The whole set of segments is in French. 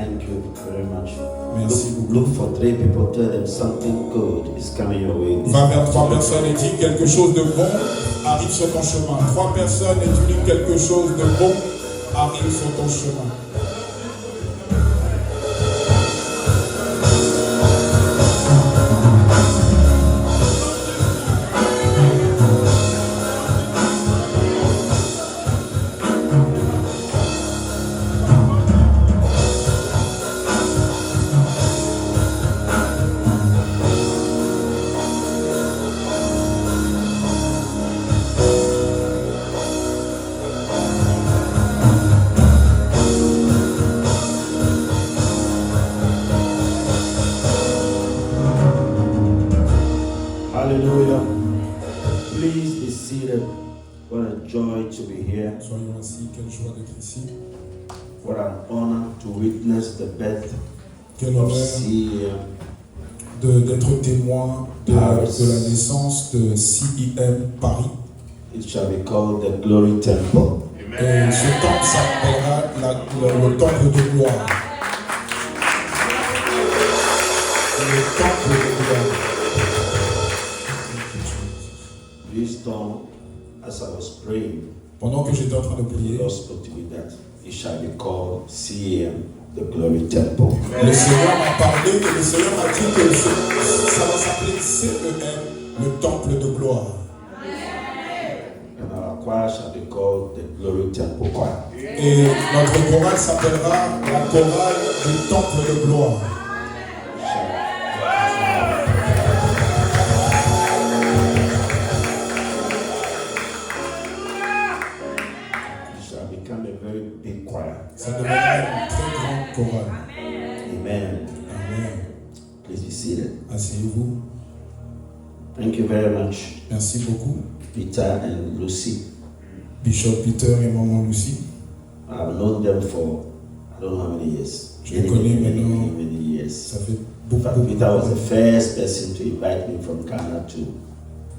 Thank you very much. Merci beaucoup. Look for 3 people, tell them something good is coming your way. Va vers 3 personnes et dis quelque chose de bon arrive sur ton chemin. 3 personnes et tu dis quelque chose de bon arrive sur ton chemin. Hallelujah. Please be seated. What a joy to be here. Soyons assis, quelle joie d'être ici. What an honor to witness the birth Quel of honneur CEM. d'être témoin de la naissance de CEM Paris. It shall be called the Glory Temple. Et ce temple s'appellera le temple de gloire. Le temple de gloire. Please don't, as I was praying, Pendant que j'étais en train de the prier, Lord spoke to me that it shall be called CEM, the Glory Temple. le Seigneur m'a parlé et le Seigneur m'a dit que ça va s'appeler CEM, le temple de gloire. And our choir shall be called the Glory Temple Choir. Et notre chorale s'appellera la chorale du temple de gloire. It shall become a very big choir. Ça deviendra une très grande chorale. Amen. Amen. Please be seated. Asseyez-vous. Thank you very much, Merci beaucoup. Peter and Lucy. Bishop Peter et Maman Lucie. I've known them for I don't know how many years. Je les connais many maintenant. years. Ça fait In beaucoup, fact, beaucoup Peter was the de first person to invite me from Ghana to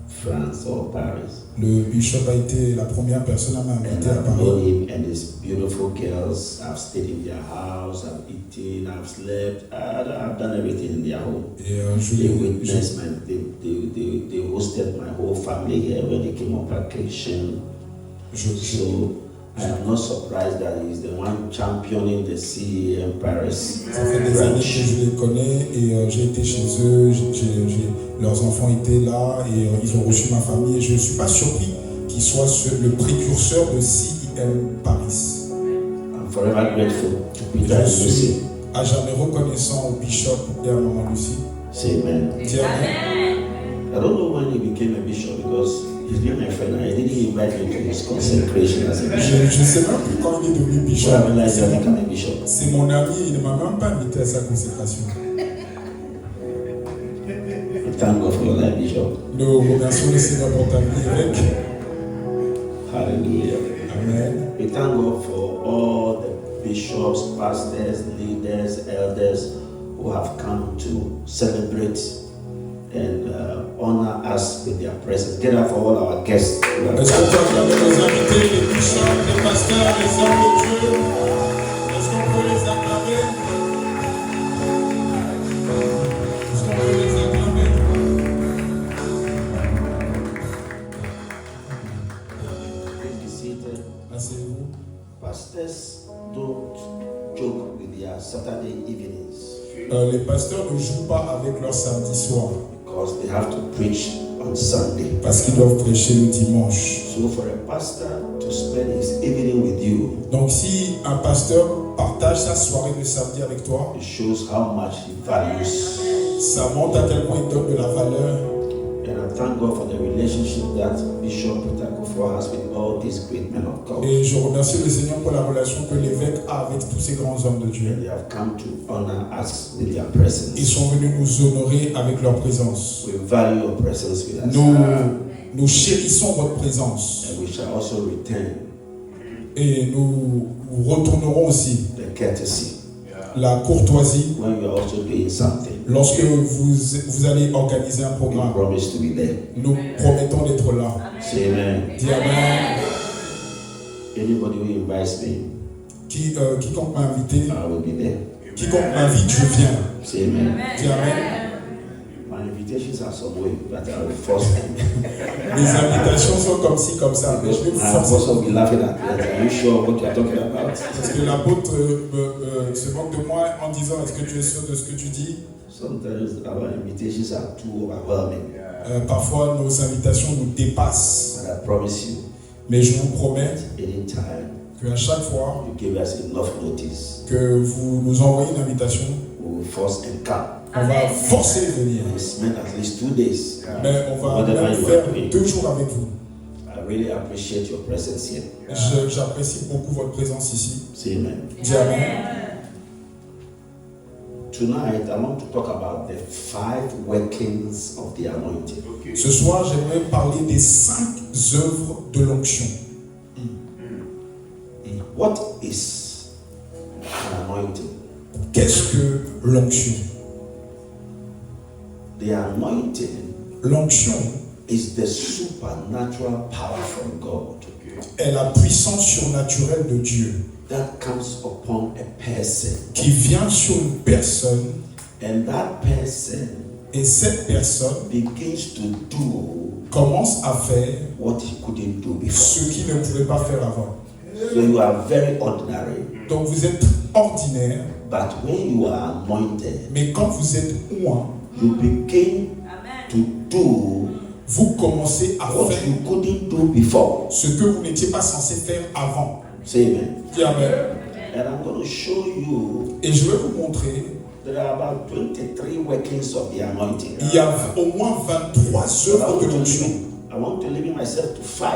France or Paris. Le bishop a été la première personne à And m'inviter à I've known Paris. him and his beautiful girls. I've stayed in their house, I've eaten, I've slept, I've done everything in their home. Et They witnessed they hosted my whole family here when they came on vacation. So I am not surprised that he's the one championing the CEM Paris. Ça fait des années que je les connais et j'ai été chez eux, leurs enfants étaient là et ils ont reçu ma famille et je ne suis pas surpris qu'ils soient le précurseur de CEM Paris. I'm forever grateful to Peter and Je Lucy. suis à jamais reconnaissant au bishop et à Maman Lucie. Say amen. Dis amen. I don't know when he became a bishop because he's been my friend. I didn't invite him to his consecration as a bishop. Je ne sais même plus quand il est devenu bishop. So I realized he became a bishop. C'est mon ami, il ne m'a même pas invité à sa consécration. We thank God for your life, Bishop. Nous remercions le Seigneur pour ta vie, évêque. Hallelujah. Amen. We thank God for all the bishops, pastors, leaders, elders who have come to celebrate and honor us with their presence. Get up for all our guests. Est-ce qu'on peut acclamer nos invités, les bishops, les pasteurs, les hommes de Dieu? Est-ce qu'on peut les acclamer? Est-ce qu'on peut les acclamer? Please be seated. Asseyez-vous. Pastors don't joke with their Saturday evenings Les pasteurs ne jouent pas avec leur samedi soir because they have to preach on Sunday. parce qu'ils doivent prêcher le dimanche. So for a pastor to spend his evening with you, Donc si un pasteur partage sa soirée de samedi avec toi, it shows how much he values. ça montre à quel point il donne de la valeur. And I thank God for the relationship that Bishop Peter Kufuor has with all these great men of God. Et je remercie le Seigneur pour la relation que l'évêque a avec tous ces grands hommes de Dieu. They have come to honor us with their presence. Ils sont venus nous honorer avec leur présence. We value your presence with us. Nous chérissons votre présence. And we shall also return Et nous retournerons aussi the courtesy la courtoisie when you are also doing something. lorsque vous allez organiser un We programme. promise to be there. Nous promettons d'être là. Say amen. Dis amen. Anybody who invites me, Quiconque m'a invité, I will be there. Quiconque m'invite, je viens. Say amen. Dis Amen. My invitations are some way, but I will force them. Les invitations sont comme ci, comme ça. Mais je vais vous My forcer. apostle will be laughing at me. Are you sure what you are talking about? Parce que l'apôtre se moque de moi en disant est-ce que tu es sûr de ce que tu dis? Sometimes our invitations are too overwhelming. Parfois nos invitations nous dépassent. But I promise you, Mais je vous promets anytime qu'à chaque fois you give us enough notice, que vous nous envoyez une invitation, we will force and come. on va forcer de venir. We spend at least 2 days. Mais on va même faire 2 jours avec vous. I really appreciate your presence here. J'apprécie beaucoup votre présence ici. Say amen. Dis Amen. Tonight, I want to talk about the 5 workings of the anointing. Ce soir, j'aimerais parler des 5 œuvres de l'onction. What is an anointing? Qu'est-ce que l'onction? The anointing L'onction is the supernatural power from God est la puissance surnaturelle de Dieu that comes upon a person, qui vient sur une personne and that person et cette personne begins to do commence à faire what he couldn't do before. ce qu'il ne pouvait pas faire avant. So you are very ordinary, Donc vous êtes ordinaire, but when you are anointed, mais quand vous êtes oint, you begin to do vous commencez à what faire you couldn't do before. ce que vous n'étiez pas censé faire avant. Say amen. Dis Amen. And I'm going to show you Et je vais vous montrer, there are about 23 workings of the anointing. il y a au moins 23 œuvres de l'onction. I want to limit myself to 5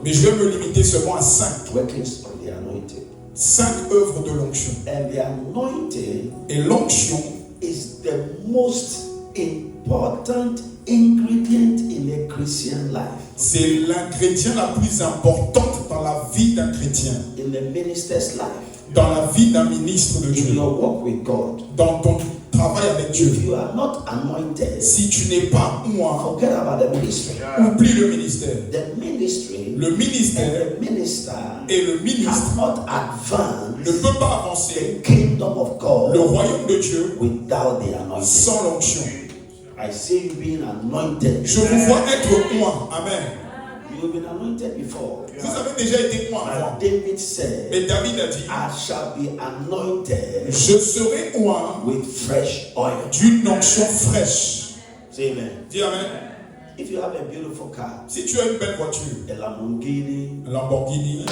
Mais je vais me limiter seulement à 5. workings of the anointing. 5 œuvres de l'onction. And the anointing Et l'onction is the most important ingredient in a Christian life. c'est l'ingrédient la plus importante dans la vie d'un chrétien, In the minister's life, dans la vie d'un ministre de in Dieu, your walk with God. dans ton travail avec Dieu. If you are not anointed, Si tu n'es pas oint, forget about the ministry. oublie le ministère. The ministry Le ministère and the minister et le ministre cannot advance ne peut pas avancer the kingdom of God le royaume de Dieu without the anointing. sans l'onction. I see you being anointed. Je vous vois être oint. Amen. You've been anointed before. Vous avez déjà été oint avant. But David said, Mais David a dit, I shall be anointed je serai oint with fresh oil. d'une onction fraîche. Say amen. Dis Amen. If you have a beautiful car, Si tu as une belle voiture, a Lamborghini, Lamborghini,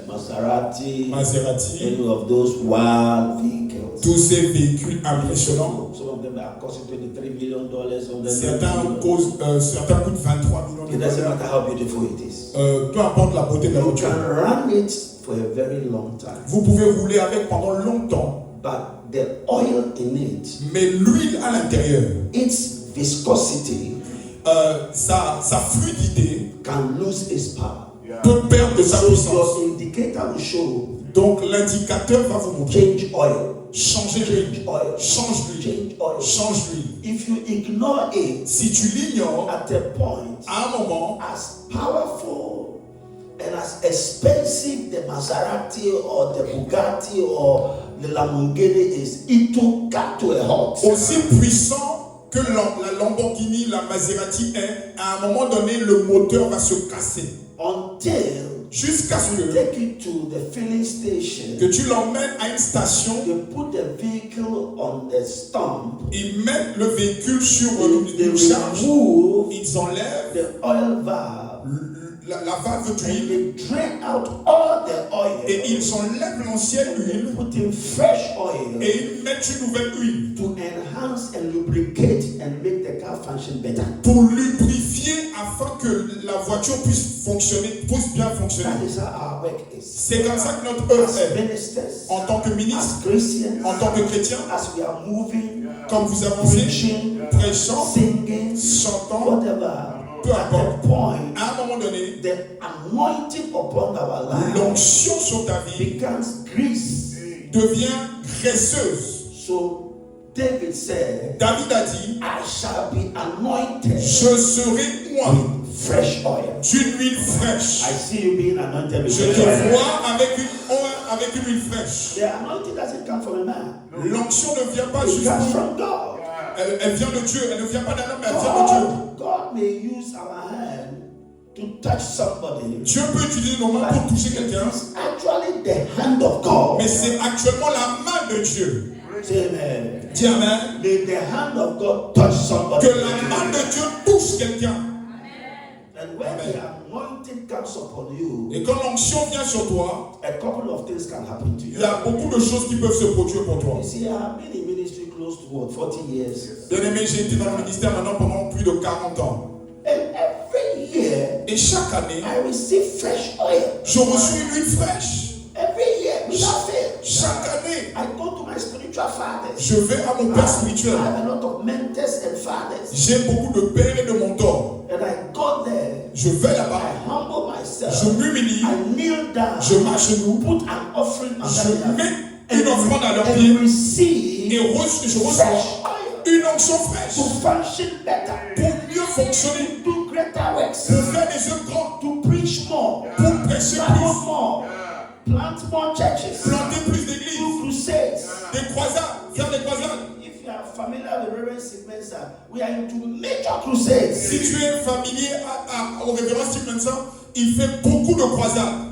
Maserati, Maserati, any of those wild vehicles, tous ces véhicules impressionnants, some of them are costing $23 million, some of them certains coûtent 23 millions It de doesn't dollars. matter how beautiful it is. Peu importe la beauté de la You voiture. can run it for a very long time, Vous pouvez rouler avec pendant longtemps, but the oil in it, mais l'huile à l'intérieur, its viscosity sa fluidité can lose its power. peut perdre sa So puissance. your indicator will show Donc l'indicateur va vous montrer. change oil, Changer l'huile. change oil, Change l'huile. change oil. Change l'huile. If you ignore it Si tu l'ignores, at a point, à un moment, as powerful and as expensive the Maserati or the Bugatti or the Lamborghini is, it will cut to a halt. aussi puissant que la Lamborghini, la Maserati est, à un moment donné, le moteur va se casser. Until Jusqu'à ce you que take it to the filling station, tu l'emmènes à une station, they put the vehicle on the stump, ils mettent le véhicule sur they une charge, remove ils enlèvent the oil valve, la valve and d'huile they drain out all the oil, et ils enlèvent l'ancienne huile put in fresh oil et ils mettent une nouvelle huile to enhance and lubricate and make the car function better. pour lubrifier afin que la voiture puisse bien fonctionner. That is how our work is. C'est comme ça que notre œuvre As est. ministers, En tant que ministre, as Christians, en tant que chrétien, as we are moving, comme vous avancez, preaching, prêchant, singing, chantant, whatever, peu at importe, a point, à un moment donné, the anointing upon our life l'onction sur ta vie becomes grease. devient graisseuse. So David said, David a dit, I shall be anointed je serai oint with fresh oil. d'une huile fraîche. I see you being anointed with Je fresh te oil. vois avec une avec une huile fraîche. The anointing doesn't come from a man. L'onction ne vient pas It juste comes from God. elle vient de Dieu. Elle ne vient pas d'un homme, mais elle vient de Dieu. God may use our hand to touch somebody. Dieu peut utiliser nos mains pour toucher quelqu'un. It's actually the hand of God. Mais c'est actuellement la main de Dieu. Say amen. Dis amen. May the hand of God touch somebody. Que la main de Dieu touche quelqu'un. And when the anointing comes upon you, Et quand l'onction vient sur toi, a couple of things can happen to you. il y a beaucoup de choses qui peuvent se produire pour toi. You see, I have been in ministry close to what, 40 years. Bien aimé, j'ai été dans le ministère maintenant pendant plus de 40 ans. And every year, Et chaque année, I receive fresh oil. je reçois une huile fraîche. Every year, without fail. Chaque année, I go to my spiritual fathers. je vais à mon père spirituel. I have a lot of mentors and fathers. J'ai beaucoup de pères et de mentors. And I go there. Je vais I là-bas. humble myself. Je m'humilie. I kneel down. Je m'agenouille. Put an offering under Je their mets feet. une offrande à leurs And pieds. receive Et je reçois fresh oil une onction to fraîche function better. pour mieux fonctionner, Do greater works. pour faire des œuvres grandes, To preach more. pour prêcher Travel plus, more. Plant more churches. planter plus Do d'églises, crusades. des croisades, faire des croisades. If you are familiar with Reverend Steve Mensah, we are into major crusades. Si tu es familier au révérend Steve Mensah, il fait beaucoup de croisades.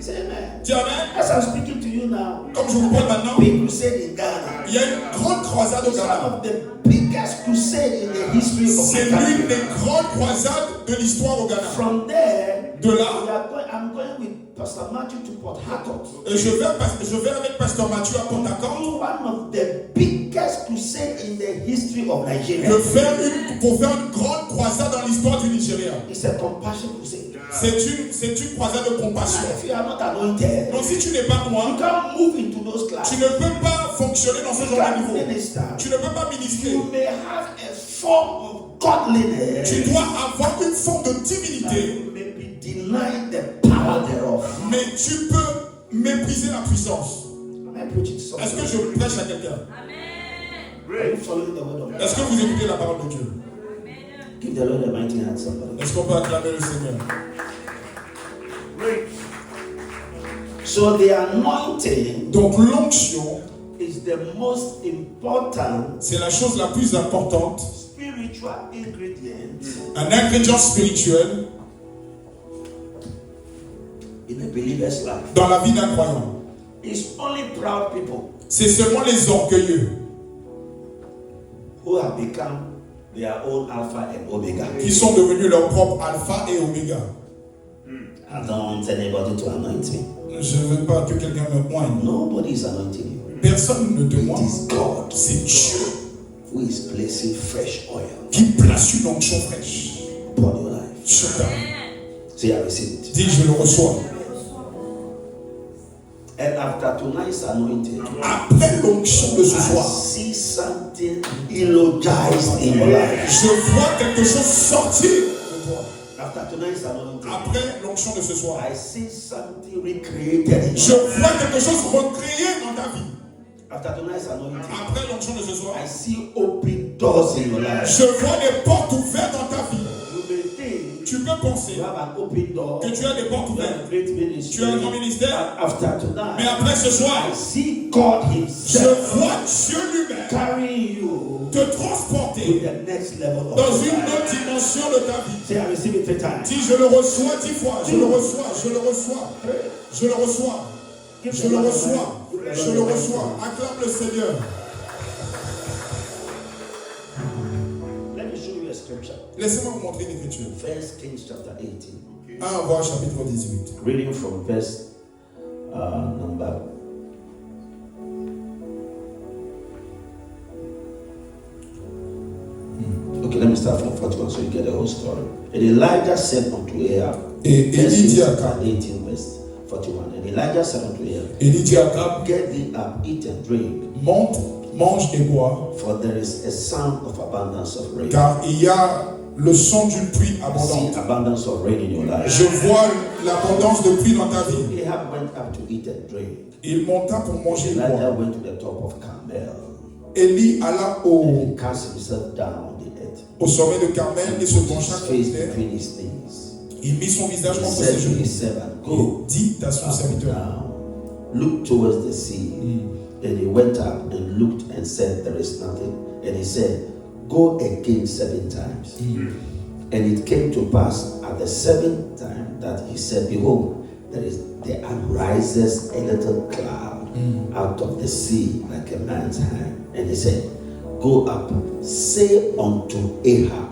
Say amen. Dis amen. As I'm speaking to you now, Comme je vous parle maintenant, big crusade in Ghana. il y a une grande croisade au It's one Ghana. of the biggest crusade in the history of C'est the l'une country. des grandes croisades de l'histoire au Ghana. From there, De là, I'm going with Pastor Matthew to Port Harcourt. je vais avec Pasteur Mathieu à Port Harcourt One of the biggest crusade in the history of Nigeria. pour faire une grande croisade dans l'histoire du Nigeria. It's a compassion crusade. C'est une croisade de compassion. If you are not anointed, Donc si tu n'es pas you moi, can't move into those tu classes. ne peux pas fonctionner dans ce You genre de can't niveau. minister. Tu ne peux pas ministrer. You may have a form of godliness. Tu dois avoir une forme de divinité, You may be denied the power thereof. mais tu peux mépriser la puissance. Am I preaching to Est-ce que somebody? je prêche à quelqu'un? Are you following the word of God? Est-ce que vous écoutez la parole de Dieu? Give the Lord a mighty hand, somebody. Est-ce qu'on peut acclamer le Seigneur? So the anointing Donc l'onction, is the most important c'est la chose la plus importante, spiritual ingredient un ingrédient spirituel in a believer's life. dans la vie d'un croyant. It's only proud people C'est seulement les orgueilleux who have become their own Alpha and Omega. qui sont devenus leur propre alpha et oméga. I don't want anybody to anoint me. Je ne veux pas que quelqu'un me poigne. Nobody is anointing you. Personne ne te It moigne. is God C'est Dieu who is placing fresh oil qui place une onction fraîche upon your life. sur ta vie. See, I receive it. Dis, je le reçois. And after tonight's anointing, Après l'onction de ce I soir, see something eulogized in your life. je vois quelque chose sortir de toi. After tonight's anointing, Après l'onction de ce soir, I see something recreated in je your life. vois quelque chose recréé dans ta vie. After tonight's anointing, Après l'onction de ce soir, I see open doors in your life. je vois des portes ouvertes dans ta vie. You may think Tu peux penser you have an open door, que tu as des portes you have ouvertes. a great ministry. Tu as un grand ministère. But after tonight, Mais après ce soir, I see God je Himself vois Dieu lui-même carrying you te to transporter the next level of dans your une life. autre dimension de ta vie. Say, I receive it 10 times. Dis, je le reçois 10 fois. Je le reçois, je le reçois. Je le reçois. Je le reçois. Je le reçois. Acclame le Seigneur. Let me show you a scripture. Laissez-moi vous montrer une écriture. 1 Kings chapter 18. 1 Roi chapitre 18. Reading from verse number. Okay, let me start from 41 so you get the whole story. And Elijah said unto Ahab, Et Élie dit à Akab, 18 verse 41. And Elijah said unto Ahab, Élie dit à Akab, get thee up, eat and drink, monte, mange et bois, for there is a sound of abundance of rain. car il y a le son d'une pluie I see abondante. abundance of rain in your life. Je vois l'abondance de pluie dans ta vie. Ahab went up to eat and drink. Il monta pour manger et Elijah boire. went to the top of Carmel Élie alla and he cast himself down on the earth. au sommet de Carmel et se Put pencha his contre face terre. between his knees. Il mit son visage He contre said ses to his genoux servant, et go dit à son up and serviteur, down looked towards the sea. And he went up and looked and said, there is nothing. And he said, go again 7 times. And it came to pass at the 7th time that he said, behold, there arises a little cloud out of the sea like a man's hand. And he said, go up, say unto Ahab,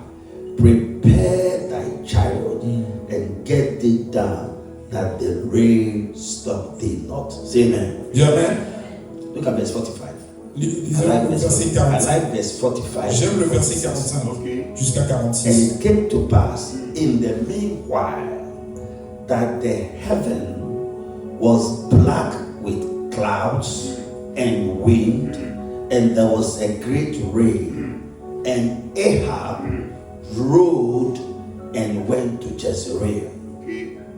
prepare thy chariot and get thee down, that the rain stop thee not. Say amen. Amen. Look at verse 45. Lisons le verset 45. I like verse 45. J'aime le verset 45 jusqu'à 46. And it came to pass in the meanwhile that the heaven was black with clouds and wind, and there was a great rain, and Ahab rode and went to Jezreel,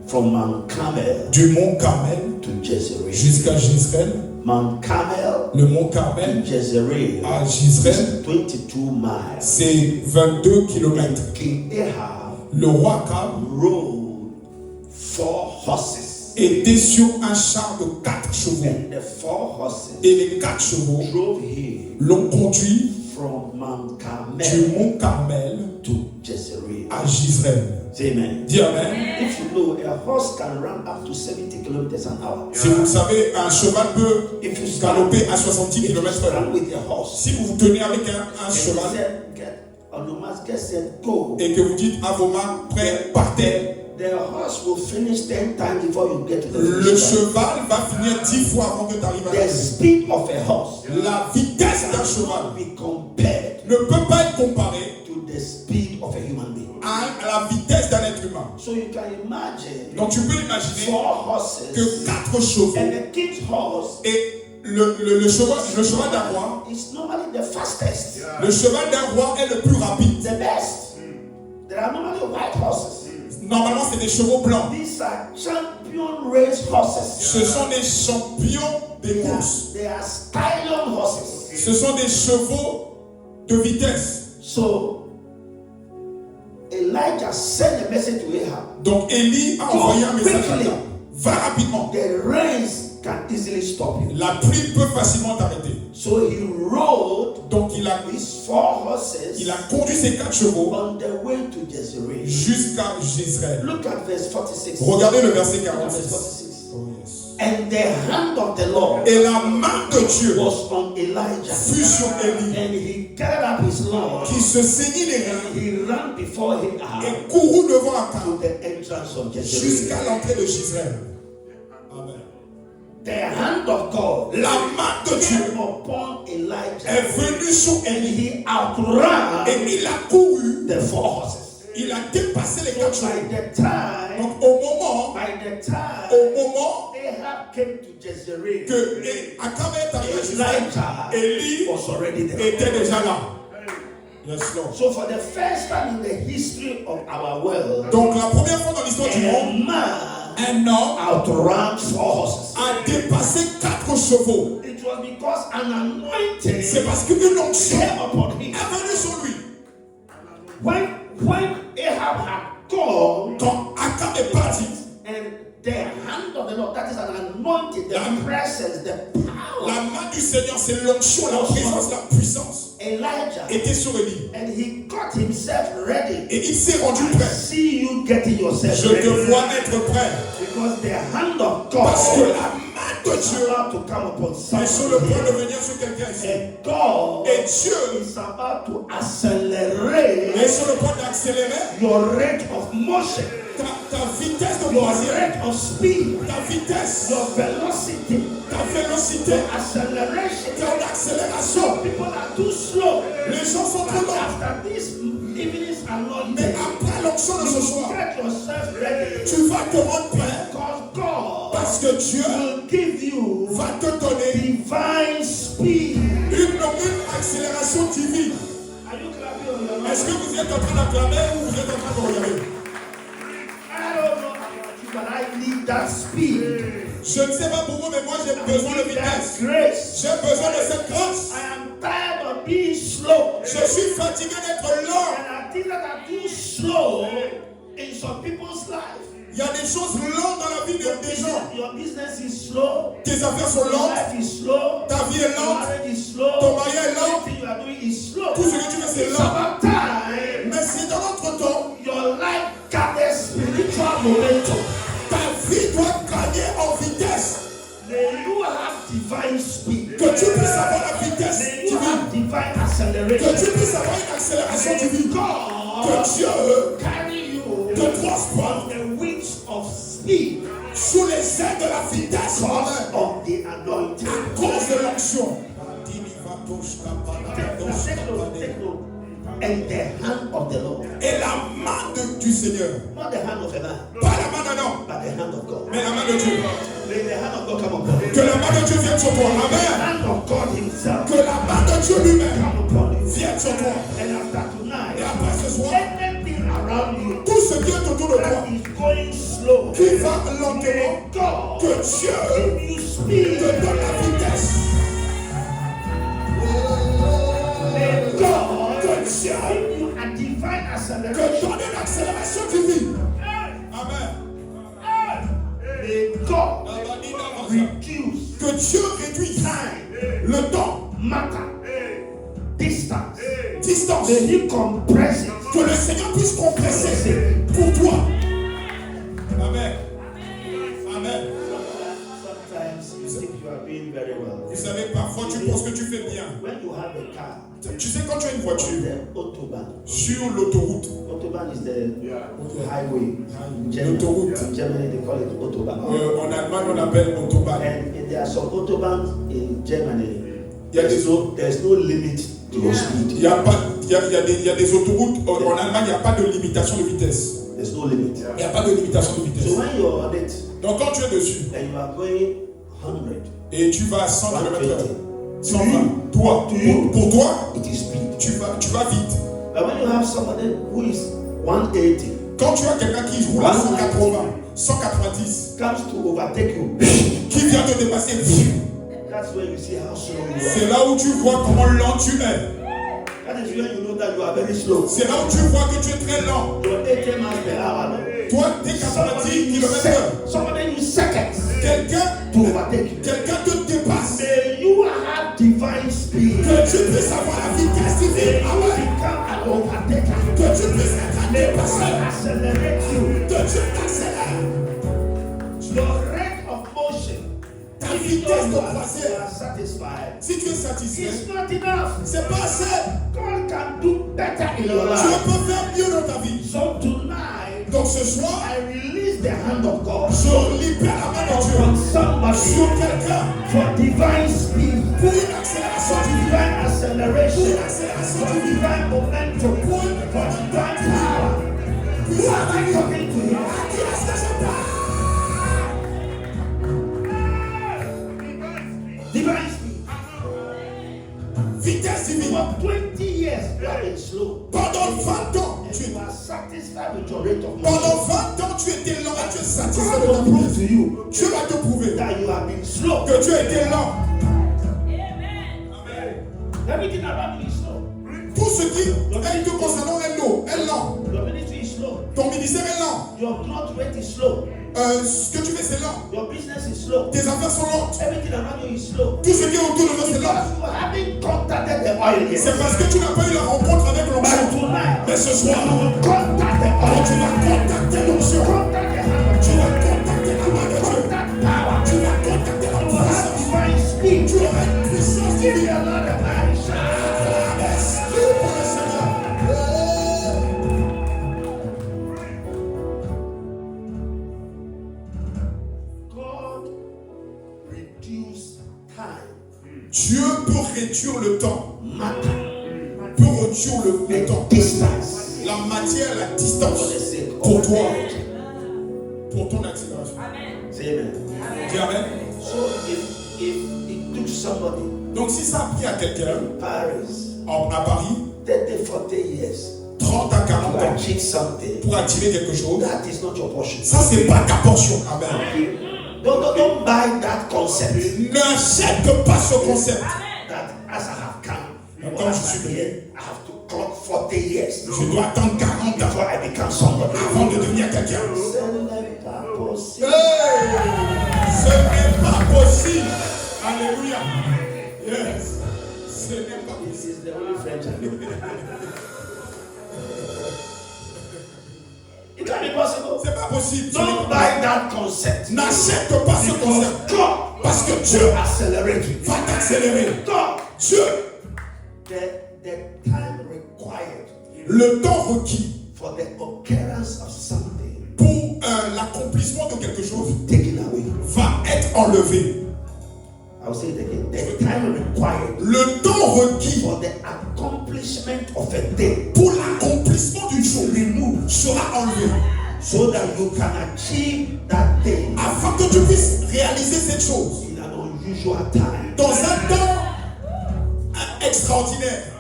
from Mount Carmel Du mont Carmel to Jezreel. jusqu'à Jezreel, Mount Carmel le mont to Carmel Jezreel à Jezreel, is 22 miles. c'est 22 kilomètres. King Ahab Le roi Akab rode 4 horses, était sur un char de 4 chevaux. and the 4 horses Et les 4 chevaux drove him l'ont conduit from Mount du Carmel mont Carmel to Jezreel. à Jezreel. Say amen. Dis Amen. If you know, a horse can run up to 70 kilometers an hour. Si vous le savez, un cheval peut If you stand, galoper à 70 if you km/h. stand with a horse, Si vous vous tenez avec un and you cheval said, get on the mask, get set, go. et que vous dites à vos mains, prêts, partez, The horse will finish 10 times before you get to the le finish line. cheval va finir 10 fois avant que tu arrives à The la fin. speed of a horse La vitesse d'un cheval cannot be compared ne peut pas être comparée to the speed of a human being. à la vitesse d'un être humain. So you can imagine Donc tu peux imaginer 4 horses que 4 chevaux and the king's horse et le cheval d'un roi, is normally the fastest, le cheval d'un roi est le plus rapide. the best. There are normally white horses. Normalement, c'est des chevaux blancs. These are champion race horses. Ce sont des champions des courses. They are stallion horses. Ce sont des chevaux de vitesse. So Elijah sent a message to Ahab. Donc Élie a envoyé un message à Ahab. Va rapidement. The rains can easily stop you. La pluie peut facilement t'arrêter. So he rode Donc il a his 4 horses conduit ses 4 chevaux on the way to Jezreel. jusqu'à Jezreel. Look at verse 46. Regardez le verset Look at 46. verse 46. Oh, yes. And the hand of the Lord Et la main de Dieu was on Elijah. fut sur Élie, And he gathered up his Lord. qui se saignit les reins And he ran before him et courut devant to Akab the entrance of Jezreel. jusqu'à l'entrée de Jezreel. Amen. The hand of God La main de Dieu came upon Elijah. est venue sur And Élie he outran et il a couru. the 4 horses. Il a dépassé les 4 So by chevaux. the time, Donc au moment Ahab came to Jezreel, que Akab est arrivé à Jezreel, Elijah Élie was already there. était déjà là. Yes, Lord. So for the first time in the history of our world, Donc la première fois dans l'histoire du monde, a man un homme outran 4 horses. a dépassé 4 chevaux. It was because an anointing C'est parce qu'une onction came upon him. est venue sur lui. When Ahab had gone, Quand Akab est parti, and the hand of the Lord, that is an anointing, the presence, the power, la main du Seigneur, c'est l'onction, la présence, la puissance, Elijah, était sur Élie. and he got himself ready. Et il s'est rendu I prêt. see you getting yourself Je ready. te vois être prêt. Because the hand of Parce que God la main de is Dieu about to come upon est sur le point somebody. de venir sur quelqu'un ici. And God Et Dieu is about to accelerate est sur le point d'accélérer your rate of motion, ta vitesse de your croisière, rate of speed, ta vitesse, your velocity, ta vélocité, acceleration. ton accélération. Some people are too slow. Les gens sont trop But lents. after this evening's Mais anointing, après l'onction de ce soir, get yourself ready. tu vas te rendre prêt Because God parce que Dieu will give you va te donner divine speed. une accélération divine. Are you clapping on your Est-ce que nose? vous êtes en train d'acclamer ou vous êtes en train de regarder? I don't know about you, but I need that speed. Je ne sais pas pour vous, mais moi j'ai besoin de I need that vitesse. grace. J'ai besoin de cette grâce. I am tired of being slow. Je suis fatigué d'être lent. And I think that I'm too slow in some people's life. Il y a des choses lentes dans la vie des gens. Your business is slow. Tes affaires sont Your lentes. life is slow. Ta vie est Your lente. marriage is slow. Ton mariage est lent. Everything you are doing is slow. Tout ce que tu fais, c'est It's lent. about time. Mais c'est dans notre temps. Your life gathers spiritual momentum. Ta vie doit gagner en vitesse. May you have divine speed. Que tu puisses avoir la vitesse May you divine. have divine Que acceleration. tu puisses avoir une accélération May divine. God Que Dieu carry you te transporte on the wings of speed sous les ailes de la vitesse. because Amen. of the anointing. À cause de l'onction. Take note. And the hand of the Lord. Et la main du Seigneur. Not the hand of a man, Pas la main d'un homme, but the hand of God. mais la main de Dieu. May the hand of God come upon you. Que la main de Dieu vienne sur toi. The Amen. hand of God himself Que la main de Dieu lui-même come upon you. vienne sur toi. And after tonight, Et après ce soir, anything around you tout ce qui est autour de toi, that is going slow, qui va may lentement, God que Dieu give you speed. te donne la vitesse. May God Que Dieu give you a divine te acceleration. donne une accélération divine. Amen. May God reduce Que Dieu réduise time, le temps, matter, distance. distance. May He compress it. Que le Seigneur puisse compresser pour toi. Amen. Amen. Sometimes you think you are doing very well. Vous savez, parfois tu penses que tu fais bien. When you have a car, Tu sais, quand tu as une on voiture the autobahn. sur l'autoroute, Autobahn is the highway. In Germany, L'autoroute. in Germany they call it autobahn. En Allemagne on appelle autobahn. And there are some autobahns in Germany. Il y a des There's no limit to your speed. Il y a des autoroutes en Allemagne, il n'y a pas de limitation de vitesse. There's no limit. Il n'y a pas de limitation de So vitesse. when you're on it Donc quand tu es dessus and you are going 100, et tu vas à 100 km/h, 120, To toi, you. pour toi, it is speed. tu vas vite. But when you have somebody who is 180, Quand tu as quelqu'un qui roule à 180, 190, comes to overtake you, qui vient te dépasser, that's where you see how slow you are. c'est là où tu vois comment lent tu es. That is when you know that you are very slow. C'est là où tu vois que tu es très lent. Your 80 miles per hour. No? Toi, t'es 90 km/h. Somebody use seconds Quelqu'un to overtake you. te dépasse. May you have divine speed. Que tu puisses avoir la vitesse May divine. you Amen. become an overtaker. Que tu puisses être un May God dépasseur. accelerate you. Que Dieu t'accélère. Your rate of motion. Ta If you vitesse de know you croisière. are satisfied, Si tu es satisfait, it's not enough. c'est pas assez. God can do better in your Tu life. peux faire mieux dans ta vie. So tonight, Donc ce soir, I release the hand of God je libère la main de Dieu upon sur somebody quelqu'un for divine speed, pour une accélération for divine. divine acceleration, Une accélération for divine. divine momentum, for divine power. Who am I talking to here? Qui est-ce que je parle? Divine speed. Vitesse divine. For 20 years, you have been slow. Pendant 20 ans, And tu you are satisfied with your rate of motion. pendant 20 ans, tu étais lent et tu es satisfait de God ta will prove vitesse. to you Dieu va te prouver that you have been slow. que tu as été lent. Everything around you is slow. Tout ce qui est te concernant est lent. Your ministry is slow. Ton ministère est lent. Your growth rate is slow. Ce que tu fais, c'est lent. Your business is slow. Tes affaires sont lentes. Everything around you is slow. Tout ce qui est autour de toi, c'est lent. Because you haven't contacted the oil yet. C'est parce que tu n'as pas eu la rencontre avec But l'onction. tonight, Mais ce soir, you will contact the quand oil. tu vas contacter l'onction, Contact the hand of tu God. vas contacter la main de Dieu. Contact power. Tu vas contacter la You will have puissance. divine speed. Tu auras une puissance Give divine. me a lot of eyes. Merci pour le Seigneur. God reduce time, Dieu peut réduire le temps. matter, Peut réduire le temps. distance La matière, la for distance. the sake of Pour toi. God. Pour ton accélération. Say amen. Dis amen. So if it took somebody Donc si ça a pris à quelqu'un Paris à Paris 30, 40 years 30 à 40 to ans achieve something, pour attirer quelque chose, that is not your portion. ça c'est pas ta portion. Amen. Don't buy that concept N'achète pas ce concept. that as I have come, Comme je as suis I'm venu, here, I have to clock 40 years Je dois attendre 40 ans before I become somebody. avant de devenir quelqu'un. Ce n'est pas possible. Hey! Ce n'est pas possible. Alléluia. Yes. Ce n'est pas This possible. is the only French I know. It can be possible. C'est pas possible. Don't buy that concept. N'achète pas ce concept. God Parce que Dieu accelerate it. va t'accélérer. God, Dieu, the time required le temps requis for the occurrence of something pour l'accomplissement de quelque chose taken away. va être enlevé. I'll say it again. The time required Le temps requis for the accomplishment of a thing pour l'accomplissement d'une chose removed sera enlevé. so that you can achieve that thing Afin que tu puisses réaliser cette chose in an unusual time. dans un temps extraordinaire.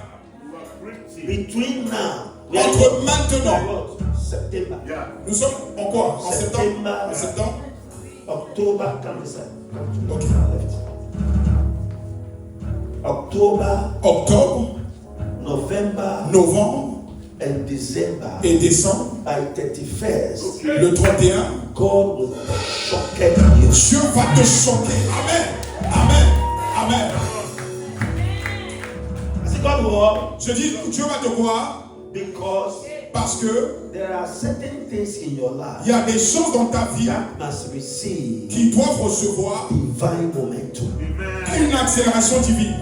Between now, we are Entre maintenant, what? September, nous sommes en quoi? En septembre? September. En septembre? October, come this side. Come to Ok. my left. October, Octobre, November, novembre and December. et décembre, By 31st, le 31, God will shock you. Dieu va te choquer. Amen. Amen. Amen. I say God will, Je dis, Dieu va te voir because parce que there are certain things in your life il y a des choses dans ta vie that must receive qui doivent recevoir divine momentum. une accélération divine.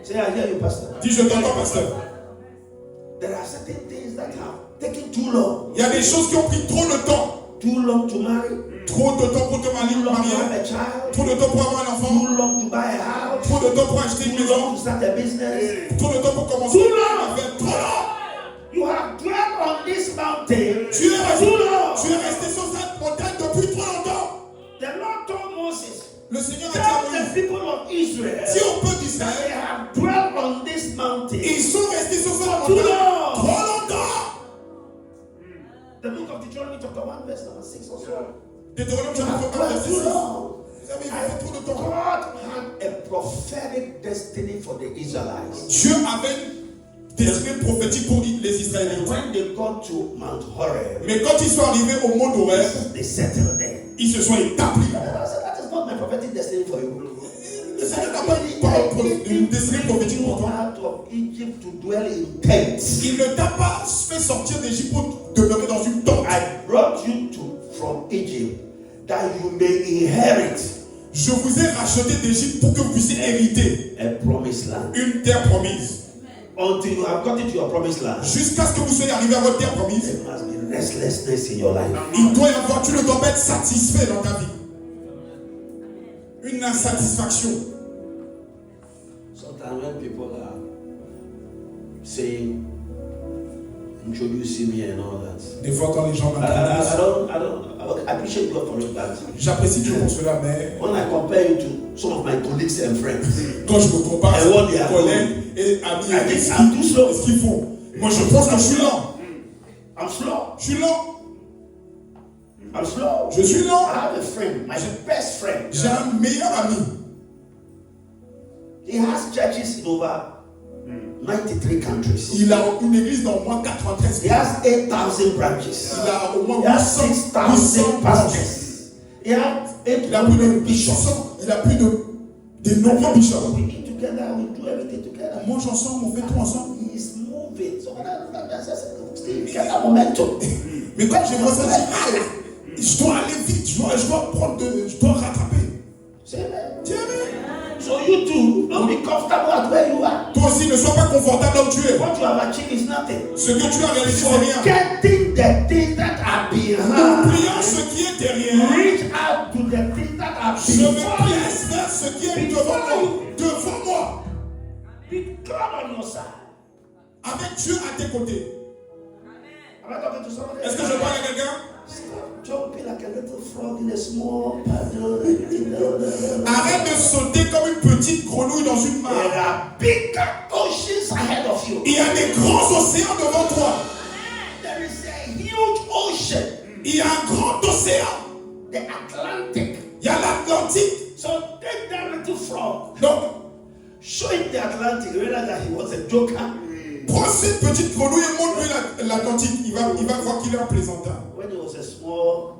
Say, I hear you, Pastor. Dis, je t'entends, pasteur. There are certain things that have taken too long. Il y a des choses qui ont pris trop de temps. Too long to marry, Trop de temps pour te too long to have marier. a child, Trop de temps pour avoir un enfant. too long to buy a house, Trop de temps pour acheter une too long maison. to start a business. Trop de temps pour commencer Too une long. affaire. Trop long. You have dwelt on this mountain Tu es resté, too long. tu es resté sur cette montagne depuis trop longtemps. The Lord told Moses, Le Seigneur a dit à tell the Moïse, people of Israel si on peut that they d'Israël, have dwelt on this mountain. ils sont restés sur cette Too montagne long. trop longtemps. The book of Deuteronomy chapter 1 verse number 6 or so. Deutéronome You have chapitre 1 dwelt verset too 6. long. Vous avez fait trop de temps. God had a prophetic destiny for the Israelites. Dieu avait une destinée prophétique pour les And Israélites. when they got to Mount Horeb, Mais quand ils sont arrivés au mont d'Horeb, they settled there. ils se sont établis. And I said, that is not my prophetic destiny for you. Le Seigneur n'a pas une destinée prophétique pour You toi. out of Egypt to dwell in tents. Il ne t'a pas fait sortir d'Égypte pour demeurer dans une tente. I brought you from Egypt that you may inherit Je vous ai racheté d'Égypte pour que vous puissiez hériter a promised land. une terre promise. Until you have gotten to your promised land, Jusqu'à ce que vous soyez arrivé à votre terre promise, there must be restlessness in your life. il doit y avoir, tu ne dois pas être satisfait dans ta vie. Une insatisfaction. Sometimes when people are saying, introducing me and all that, Des fois, quand les gens I m'introduisent, appreciate God for it, but j'apprécie Dieu pour cela, mais when I compare you to some of my colleagues and friends, quand je me compare Et what à they mes are collègues et amis, I think et I'm too slow. ce qu'ils font, moi je pense que je suis lent. I'm slow. Je suis lent. I'm slow. Je suis lent. I have a friend, my best friend. J'ai un meilleur ami. He has churches in over 93 countries. Il a une église dans au moins 93 He pays. has 8,000 branches. Il a au moins He has 800 6,000 branches. pastors. He has Il a plus de 800 bishops. 600. Il a plus de nombreux bishops. We eat together, we do everything together. On mange ensemble, on fait tout ensemble. He is moving. So that's still get that momentum. Mais quand j'ai ressenti, je dois aller vite, je dois rattraper. Say amen. Tiens, So you too, don't be comfortable at where you are. toi aussi, ne sois pas confortable là où tu es. What you have achieved is nothing. Ce que tu as réalisé, c'est rien. Forgetting the things that are behind. Oubliant ce qui est derrière, Reach out to the things that are je me before you. place vers ce qui est devant moi. Devant moi. With God on your side. Avec Dieu à tes côtés. Am I talking to somebody? Est-ce que je parle à quelqu'un? Stop jumping like a little frog in a small paddle. Arrête de sauter comme une petite grenouille dans une There mare. are bigger oceans ahead of you. Il y a des grands océans devant toi. There is a huge ocean, Il y a un grand océan. the Atlantic. Il y a l'Atlantique. So take that little frog, Donc, show him the Atlantic, realize that he was a joker. Prends cette petite grenouille et montre-lui l'Atlantique. Il va voir qu'il est un plaisantin. When he was a small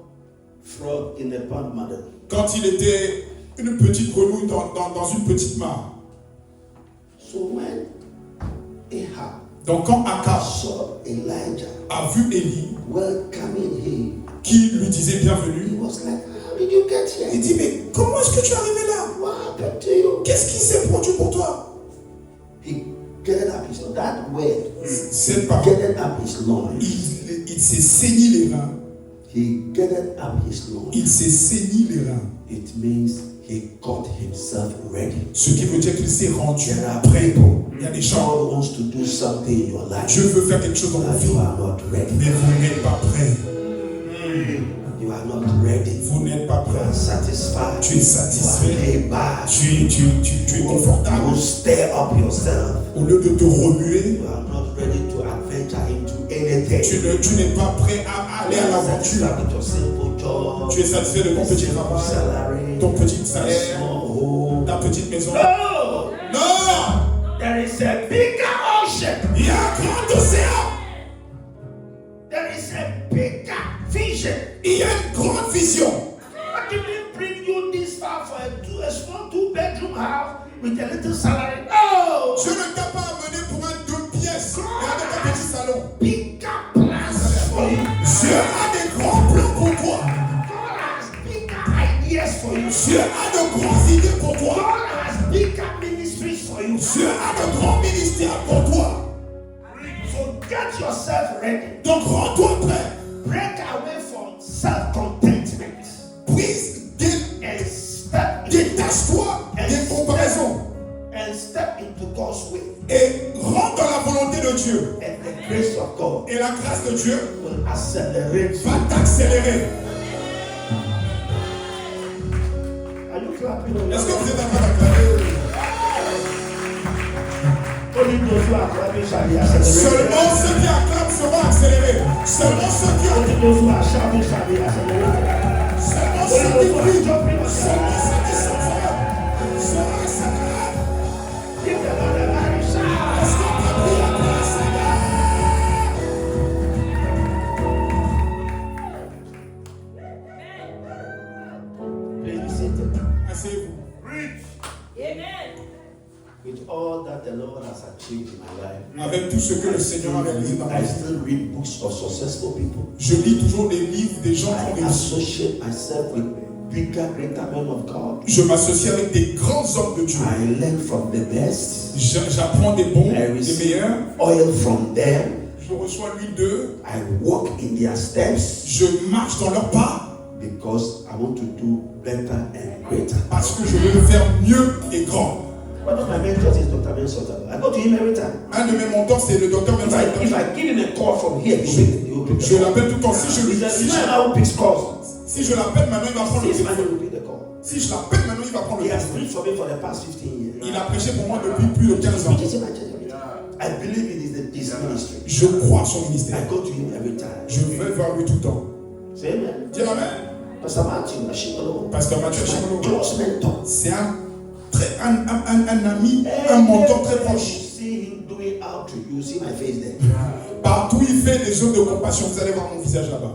frog in a pond mother, Quand il était une petite grenouille dans une petite mare. so when Ahab Donc quand Akab saw Elijah a vu Élie, welcoming him, qui lui disait he bienvenue, was like, how did you get here? il dit mais comment est-ce que tu es arrivé là? What happened to you? Qu'est-ce qui s'est produit pour toi? He gathered up his loins. That word, Cette parole, gathered up his loins. il s'est saigné les reins. He gathered up his loins. Il s'est saigné les reins. It means he got himself ready. Ce qui veut dire qu'il s'est rendu There are prêt. people. Il y a des gens, God wants to do something in your life. Dieu veut faire quelque chose dans vos But vies, you are not ready. mais vous n'êtes pas prêt. You are not ready. Vous n'êtes pas You are prêt. satisfied. Tu es You are satisfait. laid back. Tu es confortable. You stir up yourself. Au lieu de te remuer, You are not ready to adventure into anything. tu n'es pas prêt à aller à You are l'aventure. satisfied with your simple job. Tu es satisfait de ton petit travail, Salary. ton petit A salaire, small home. ta petite maison. No! Non! There is a bigger ocean. Il y a un grand océan. There is a bigger vision. Il y a une grande vision. What did they bring you this far for a small 2-bedroom house with a little salary? No! Je ne t'ai pas amené pour un 2 pièces et avec un petit salon. Bigger plans for you. Dieu a des grands plans pour toi. God has bigger ideas for you. Dieu a de grandes idées pour toi. God has bigger ministries for you. Dieu a de grands ministères pour toi. So get yourself ready. Donc rends-toi prêt. Break away from self-contentment Prise, and step into, détache-toi des comparaisons and step into God's way. et rentre dans la volonté de Dieu. And the grace of God Et la grâce de Dieu will accelerate you. va t'accélérer. Are you clapping? Est-ce que vous êtes en train d'acclamer? Only those who are clapping shall be accelerated. Seulement ceux qui acclament seront accélérés. Seulement ceux qui Only those who are shouting shall be accelerated. Seulement Only ceux those qui who are crient. jumping on Seulement shall ceux qui s'envolent seront accélérés. give the Lord a mighty shout. Est-ce qu'on peut prier pour le Seigneur? Please be seated. Asseyez-vous. With all that the Lord has achieved in my life, Avec tout ce que le Seigneur a réalisé dans ma I vie, still read books of successful people. je lis toujours des livres des gens qui ont I réussi. associate myself with bigger, greater men of God. Je m'associe avec des grands hommes de Dieu. I learn from the best. J'apprends des bons, I des receive meilleurs. oil from them. Je reçois l'huile d'eux. I walk in their steps Je marche dans leurs pas because I want to do better and greater. parce que je veux le faire mieux et grand. One of my mentors is Dr. Ben Sotal. I go to him every time. Un de mes mentors, c'est le docteur If Vincent. I give him a call from here, he'll pick Je the call. l'appelle tout le temps. Si je He's lui a si man je- now picks calls. si je l'appelle maintenant, il va prendre le This man téléphone. will pick the call. Si je l'appelle maintenant, il va prendre le He has téléphone. preached for me for the past 15 years. Il a prêché pour moi depuis plus de 15 ans. Preaches in my church every time. I believe in his ministry. Je crois en son I ministère. go to him every time. Je vais vers lui tout le temps. Say amen. Dis amen. Pastor Matthew Ashimolo. Pasteur Mathieu My Chimolo. close mentor. C'est un ami, un mentor très You proche. see him doing out to you. See my face there. Partout il fait des œuvres de compassion. Vous allez voir mon visage là-bas.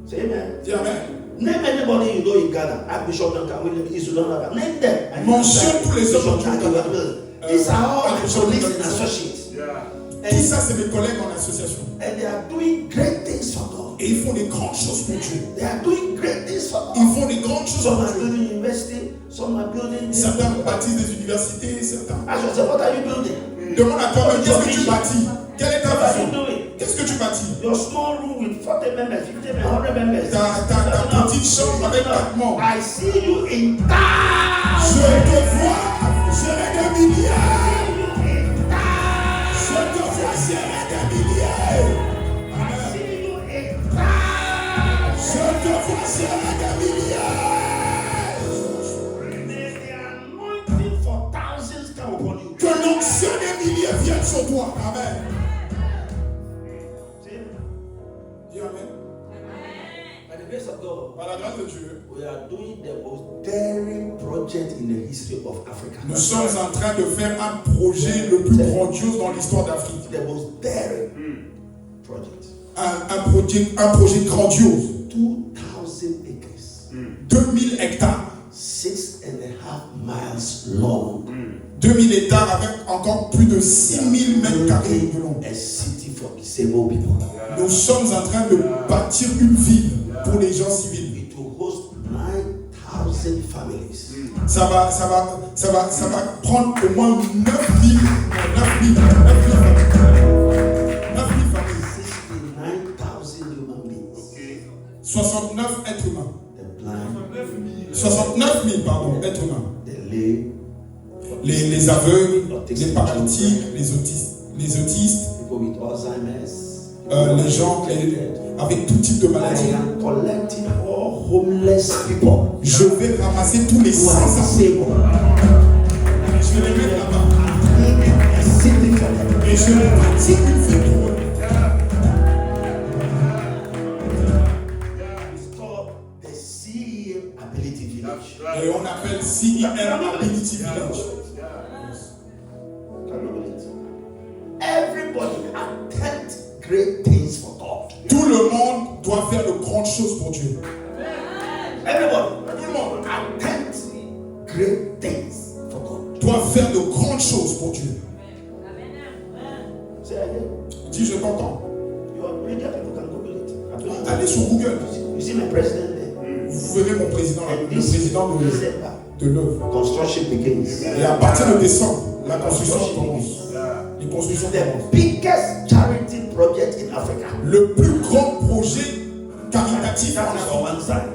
Say amen. Dis amen. Name anybody you know in Ghana. Archbishop Duncan William Isulana. Name them. And Mentionne tous les Bishop hommes Duncan du William. These are all my Archbishop colleagues Duncan. and associates. Tout ça, c'est mes collègues en association. And they are doing great things for God. Et ils font des grandes choses pour Dieu. They are doing great things for Ils God. font des grandes choses Some pour are Dieu. building university. Some are building. Certains bâtissent des universités, certains. I should say, what are you building? Demande à toi-même, qu'est-ce que tu bâtis? Quelle est ta What are you vision? doing? Qu'est-ce que tu bâtis? Your small room with 40 members, 50 members, 100 members. Ta petite chambre avec 4 membres. I see you in town. Je te vois gérer des milliards. In town. Je te vois gérer des milliards. I Amen. see you in town. Je te vois gérer des milliards. May the anointing for thousands come upon you. Que l'onction des milliers vienne sur toi. Amen. See? Dis amen. By the grace of God, Par la grâce de Dieu, we are doing the most daring project in the history of Africa. Nous sommes en train de faire un projet le plus grandiose dans l'histoire d'Afrique. The most daring project. Un projet grandiose. 2,000 acres. 2000 hectares. 6.5 miles long. 2000 hectares avec encore plus de 6000 mètres carrés de long. A city for disabled people. Nous sommes en train de bâtir une ville pour les gens civils. It will host 9,000 families. Ça va prendre au moins 9000 familles. 69,000 human beings. 69 êtres humains. The blind, 69 000 êtres humains. the lame, Les aveugles, les paralytiques, les autistes, people with Alzheimer's. les gens avec tout type de I maladie. am collecting all homeless people Je vais ramasser tous les who are sans-abri. disabled. Je vais les mettre là-bas. A city for them. Et je vais bâtir une ville pour eux. It's called the CEM Ability Village. Et on appelle CEM Ability Village. Can you believe it? Everybody attempt great things for God. Tout le monde doit faire de grandes choses pour Dieu. Everybody, tout le monde attempt great things for God. Doit faire de grandes choses pour Dieu. Say again. Dis, je t'entends. Your media people can Google it. Allez sur Google. You see my president there. Vous verrez mon président, And le this président December, de l'œuvre. construction begins. Et à partir de décembre, la construction commence. Les constructions The commencent. biggest charity project in Africa. Le plus grand projet caritatif en That is on Afrique. one side.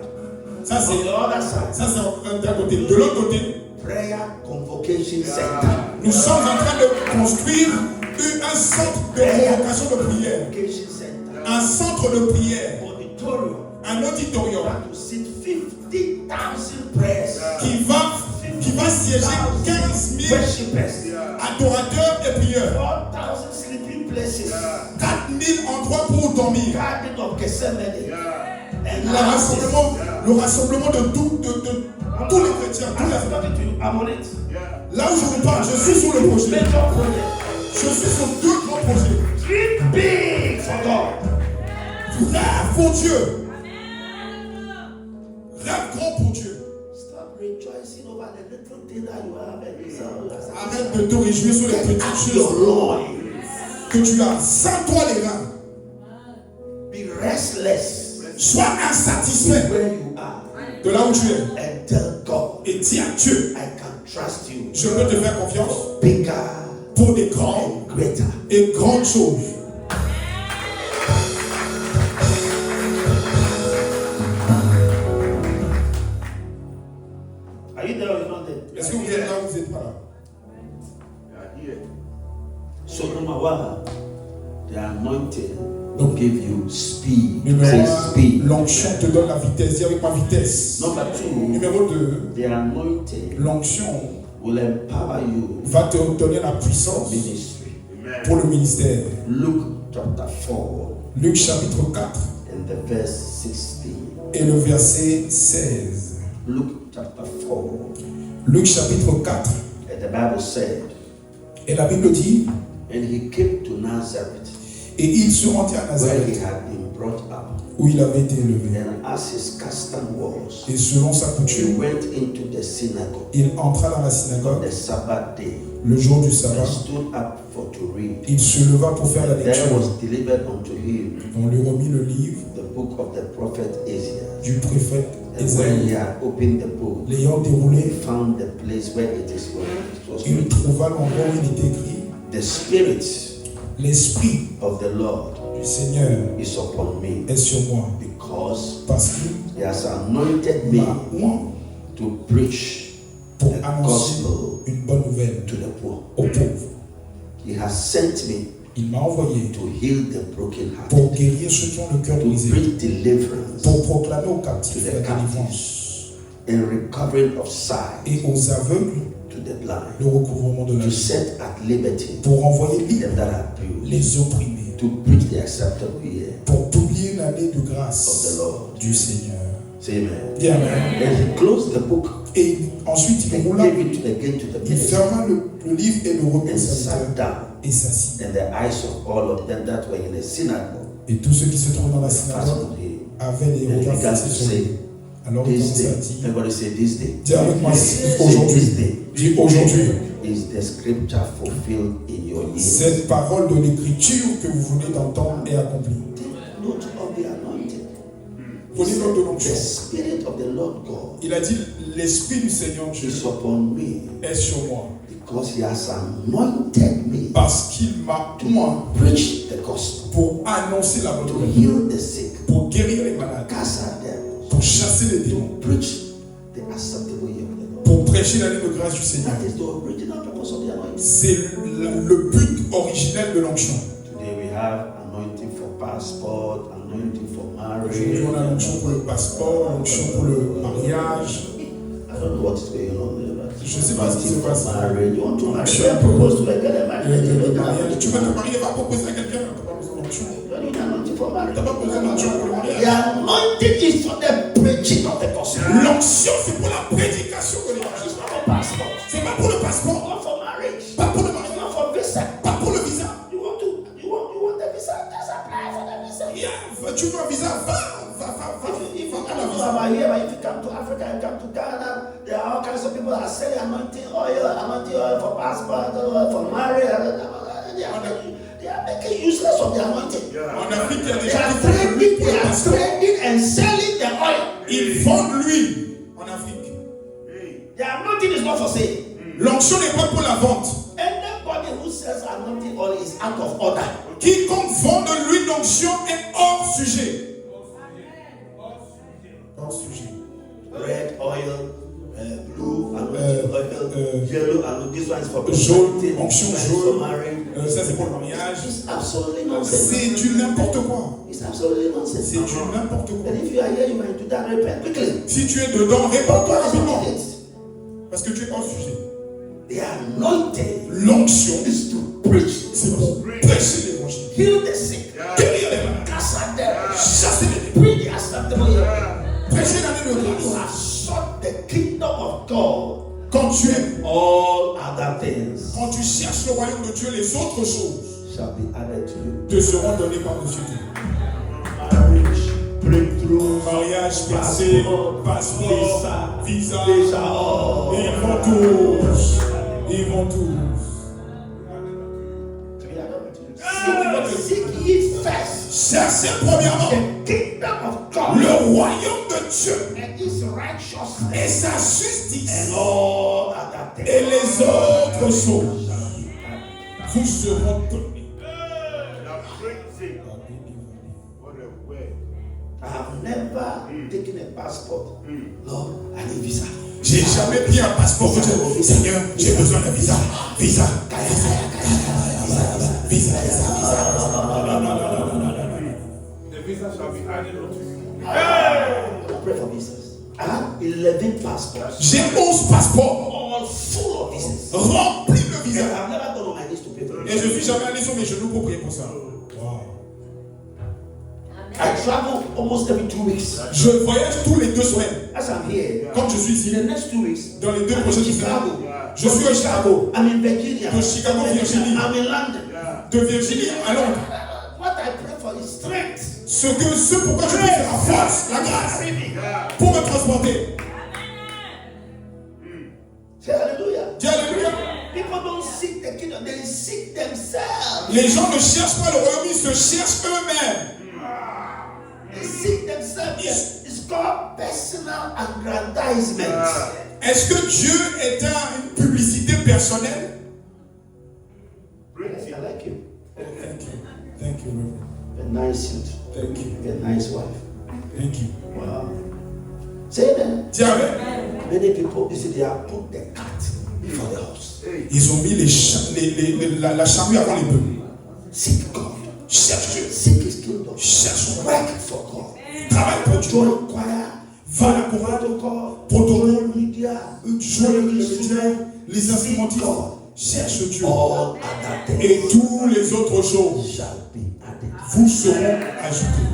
Ça, On the c'est other side, d'un côté. De l'autre côté, prayer convocation center. nous sommes en train de construire un centre de convocation de prière. Convocation center. Un centre de prière. Auditorium. Un auditorium That will seat 50,000 prayers. qui va siéger 15 000 Worshippers. adorateurs et prieurs. 4,000 sleeping places. 4 000 endroits pour dormir. Garden of Gethsemane. And Le rassemblement de tous les chrétiens. Tous les... I'm on it. Là où je vous parle, je suis sur le projet. Major project. Je suis sur 2 grands projets. Dream big for God. Rêve pour Dieu. Rêve grand pour Dieu. Stop rejoicing over the little thing that you have and you say, Arrête de te réjouir sur les petites at choses your loins. que tu as. Sans toi les reins. Be restless Sois insatisfait where you are de là où tu es. and tell God, Et dis à Dieu, I can trust you. je peux te faire confiance Bigger pour des grandes and greater. et grandes choses. Are you there or you're not there? Est-ce que vous êtes là ou vous n'êtes pas là? So number one, the anointing will give you speed. Numéro Say 1, speed. l'onction te donne la vitesse. Dis avec ma vitesse. Number two, Numéro 2, the anointing l'onction will empower you va te donner la puissance ministry. pour le ministère. Luke chapter 4 Luc chapitre 4 and the verse 16. et le verset 16. Luke chapter 4 Luc chapitre 4 and the Bible said, et la Bible dit, and he came to Nazareth et il se rendit à where he Nazareth had been brought up. où il avait été élevé. And as his custom was, Et selon sa he coutume, went into the synagogue il entra dans la on synagogue the Sabbath day le jour du and sabbat. stood up for to read. Il se leva pour faire la There lecture. was delivered unto him On lui remit le livre the book of the prophet Isaiah. du prophète And when he Ésaïe. had opened the book, L'ayant he déroulé, found the place where it is written. It was il written, trouva l'endroit où il était écrit, the Spirit l'Esprit of the Lord du Seigneur is upon me est sur moi, because parce qu'il he has anointed me m'a oint to preach pour the annoncer gospel une bonne nouvelle to the poor. aux pauvres. He has sent me Il m'a envoyé to heal the brokenhearted, pour guérir ceux qui ont le cœur to brisé, preach deliverance pour proclamer aux to captifs the la captives délivrance and recovering of sight et aux aveugles to the blind, le recouvrement de la to vie, set at liberty pour envoyer libre them that are bruised, les opprimés, to preach the acceptable year pour publier une année de of the grâce Lord. du Seigneur. Say amen. Dis Amen. And he closed the book Et ensuite, il roula, Gave it again to the il minister. ferma le livre et le remit au And sat serviteur down. et s'assit. And the eyes of all of them that were in the synagogue Et tous ceux qui se trouvaient dans la fastened synagogue on him. avaient les And he regards began to fixés sur lui. say, Alors il this commençait à day, dire, everybody say this day. dis avec moi, Say aujourd'hui, this day dis aujourd'hui, is the scripture fulfilled in your ears. cette parole de l'écriture que vous venez d'entendre est accomplie. Take note of the anointing. Prenez note de The l'onction. spirit of the Lord God Il a dit, l'Esprit du Seigneur Dieu is upon me est sur moi, because he has anointed me parce qu'il m'a moi preach the gospel, pour annoncer la bonne to nouvelle, heal the sick, pour guérir les malades, cast out devils, pour chasser les démons, preach the acceptable year of the Lord. pour prêcher l'année de grâce du Seigneur. That is the original purpose of the anointing. C'est le but originel de l'onction. Today we have anointing for passport, anointing for Aujourd'hui, on a marriage. l'onction pour le passeport, l'onction pour le mariage. I don't know what's going on there. But Je sais pas ce qui se anointing passe. for marriage. You want to marry? Sure. Propose to a girl and marry. Le mariage. Tu veux te marier, va proposer à quelqu'un, tu n'as pas besoin d'onction. You need anointing for marriage. Tu n'as pas besoin d'onction pour le The mariage. anointing is for the preaching of the gospel. L'onction, c'est pour la prédication de l'évangile. It's not for passport. C'est pas pour le passeport, Not for marriage. pas pour le It's mariage, not for visa. pas pour le visa. You want the visa? Just apply for the visa. Yeah, tu veux un visa, va If you à come la to visa. over here, but if you come to Africa and come to Ghana, there are all kinds of people that are selling anointing oil for passport, oil for marriage. They are making useless of the anointing. En Afrique, il y a des They gens are qui font de l'huile trading, pour they le are passeport. trading and selling the oil. Ils vendent l'huile en Afrique. The anointing is not for sale. L'onction n'est pas pour la vente. Anybody who sells anointing oil is out of order. Quiconque vend de l'huile d'onction est hors sujet. Hors sujet. Red oil, blue anointing oil, yellow anointing. This one is for Jaune, prosperity, onction this one is for jaune. marriage. Ça, c'est pour le mariage. It's absolutely nonsense. C'est du n'importe quoi. It's absolutely nonsense. C'est du n'importe quoi. And if you are here, you might do that. Repent quickly. Si tu es dedans, réponds-toi God is rapidement. not it. Parce que tu es hors sujet. The anointing L'onction, is to preach, c'est pour prêcher l'évangile. heal the sick, Guérir les malades. cast out devils, Chasser les démons. preach the acceptable year. Prêcher l'année de You grâce. have sought the kingdom of God. Quand tu es, All other things quand tu cherches le royaume de Dieu, les autres choses shall be added to you. te seront données par-dessus tout. Marriage, breakthrough, Mariage, percé, passeport, visa. Ils vont tous. Ils vont tous. Seek ye first Cherchez premièrement the kingdom of God le royaume de Dieu and his righteousness, et sa justice. and all other Et things. les autres choses vous seront données. I have never taken a passport. Lord, I need visa. J'ai jamais pris un passeport pour dire, Seigneur, j'ai besoin d'un visa. Visa. Visa. The visa shall be added unto you. I pray for visas. I have 11 passports, J'ai 11 passeports all full of visas. remplis de And visa. I've never gone on my knees to pray for Et it. je suis jamais allé sur mes genoux pour prier pour ça. I travel almost every 2 weeks. Je voyage tous les 2 semaines. As I'm here, Comme je suis in ici, the next 2 weeks, dans les 2 I'm in prochaines semaines, Chicago. je suis à Chicago. I'm in Virginia. De Chicago, Virginie. I'm in London. De Virginie à Londres. What I pray for is strength. Ce pourquoi je prie, c'est la force, la grâce pour me transporter. Say hallelujah. Dis alléluia. People don't seek the kingdom, they seek themselves. Les gens ne cherchent pas le royaume, ils se cherchent eux-mêmes. They seek themselves. It's called personal aggrandizement. Est-ce que Dieu est une publicité personnelle? Yes, I like you. Thank you. Thank you, Reverend. A nice suit. Thank you. A nice wife. Thank you. Wow. Say that. Dis avec. Many people, you see, they have put the cart before the horse. Ils ont mis la charrue avant les bœufs. Seek God. Cherche Dieu. Seek His kingdom. Cherche. Work for God. Travaille pour Dieu. Join choir. Va à la chorale. Protocol. Protocole. Join media. Joue le média. Les instrumentistes. Cherche Dieu. All other things Et tous les autres choses shall be added. vous seront ajoutées.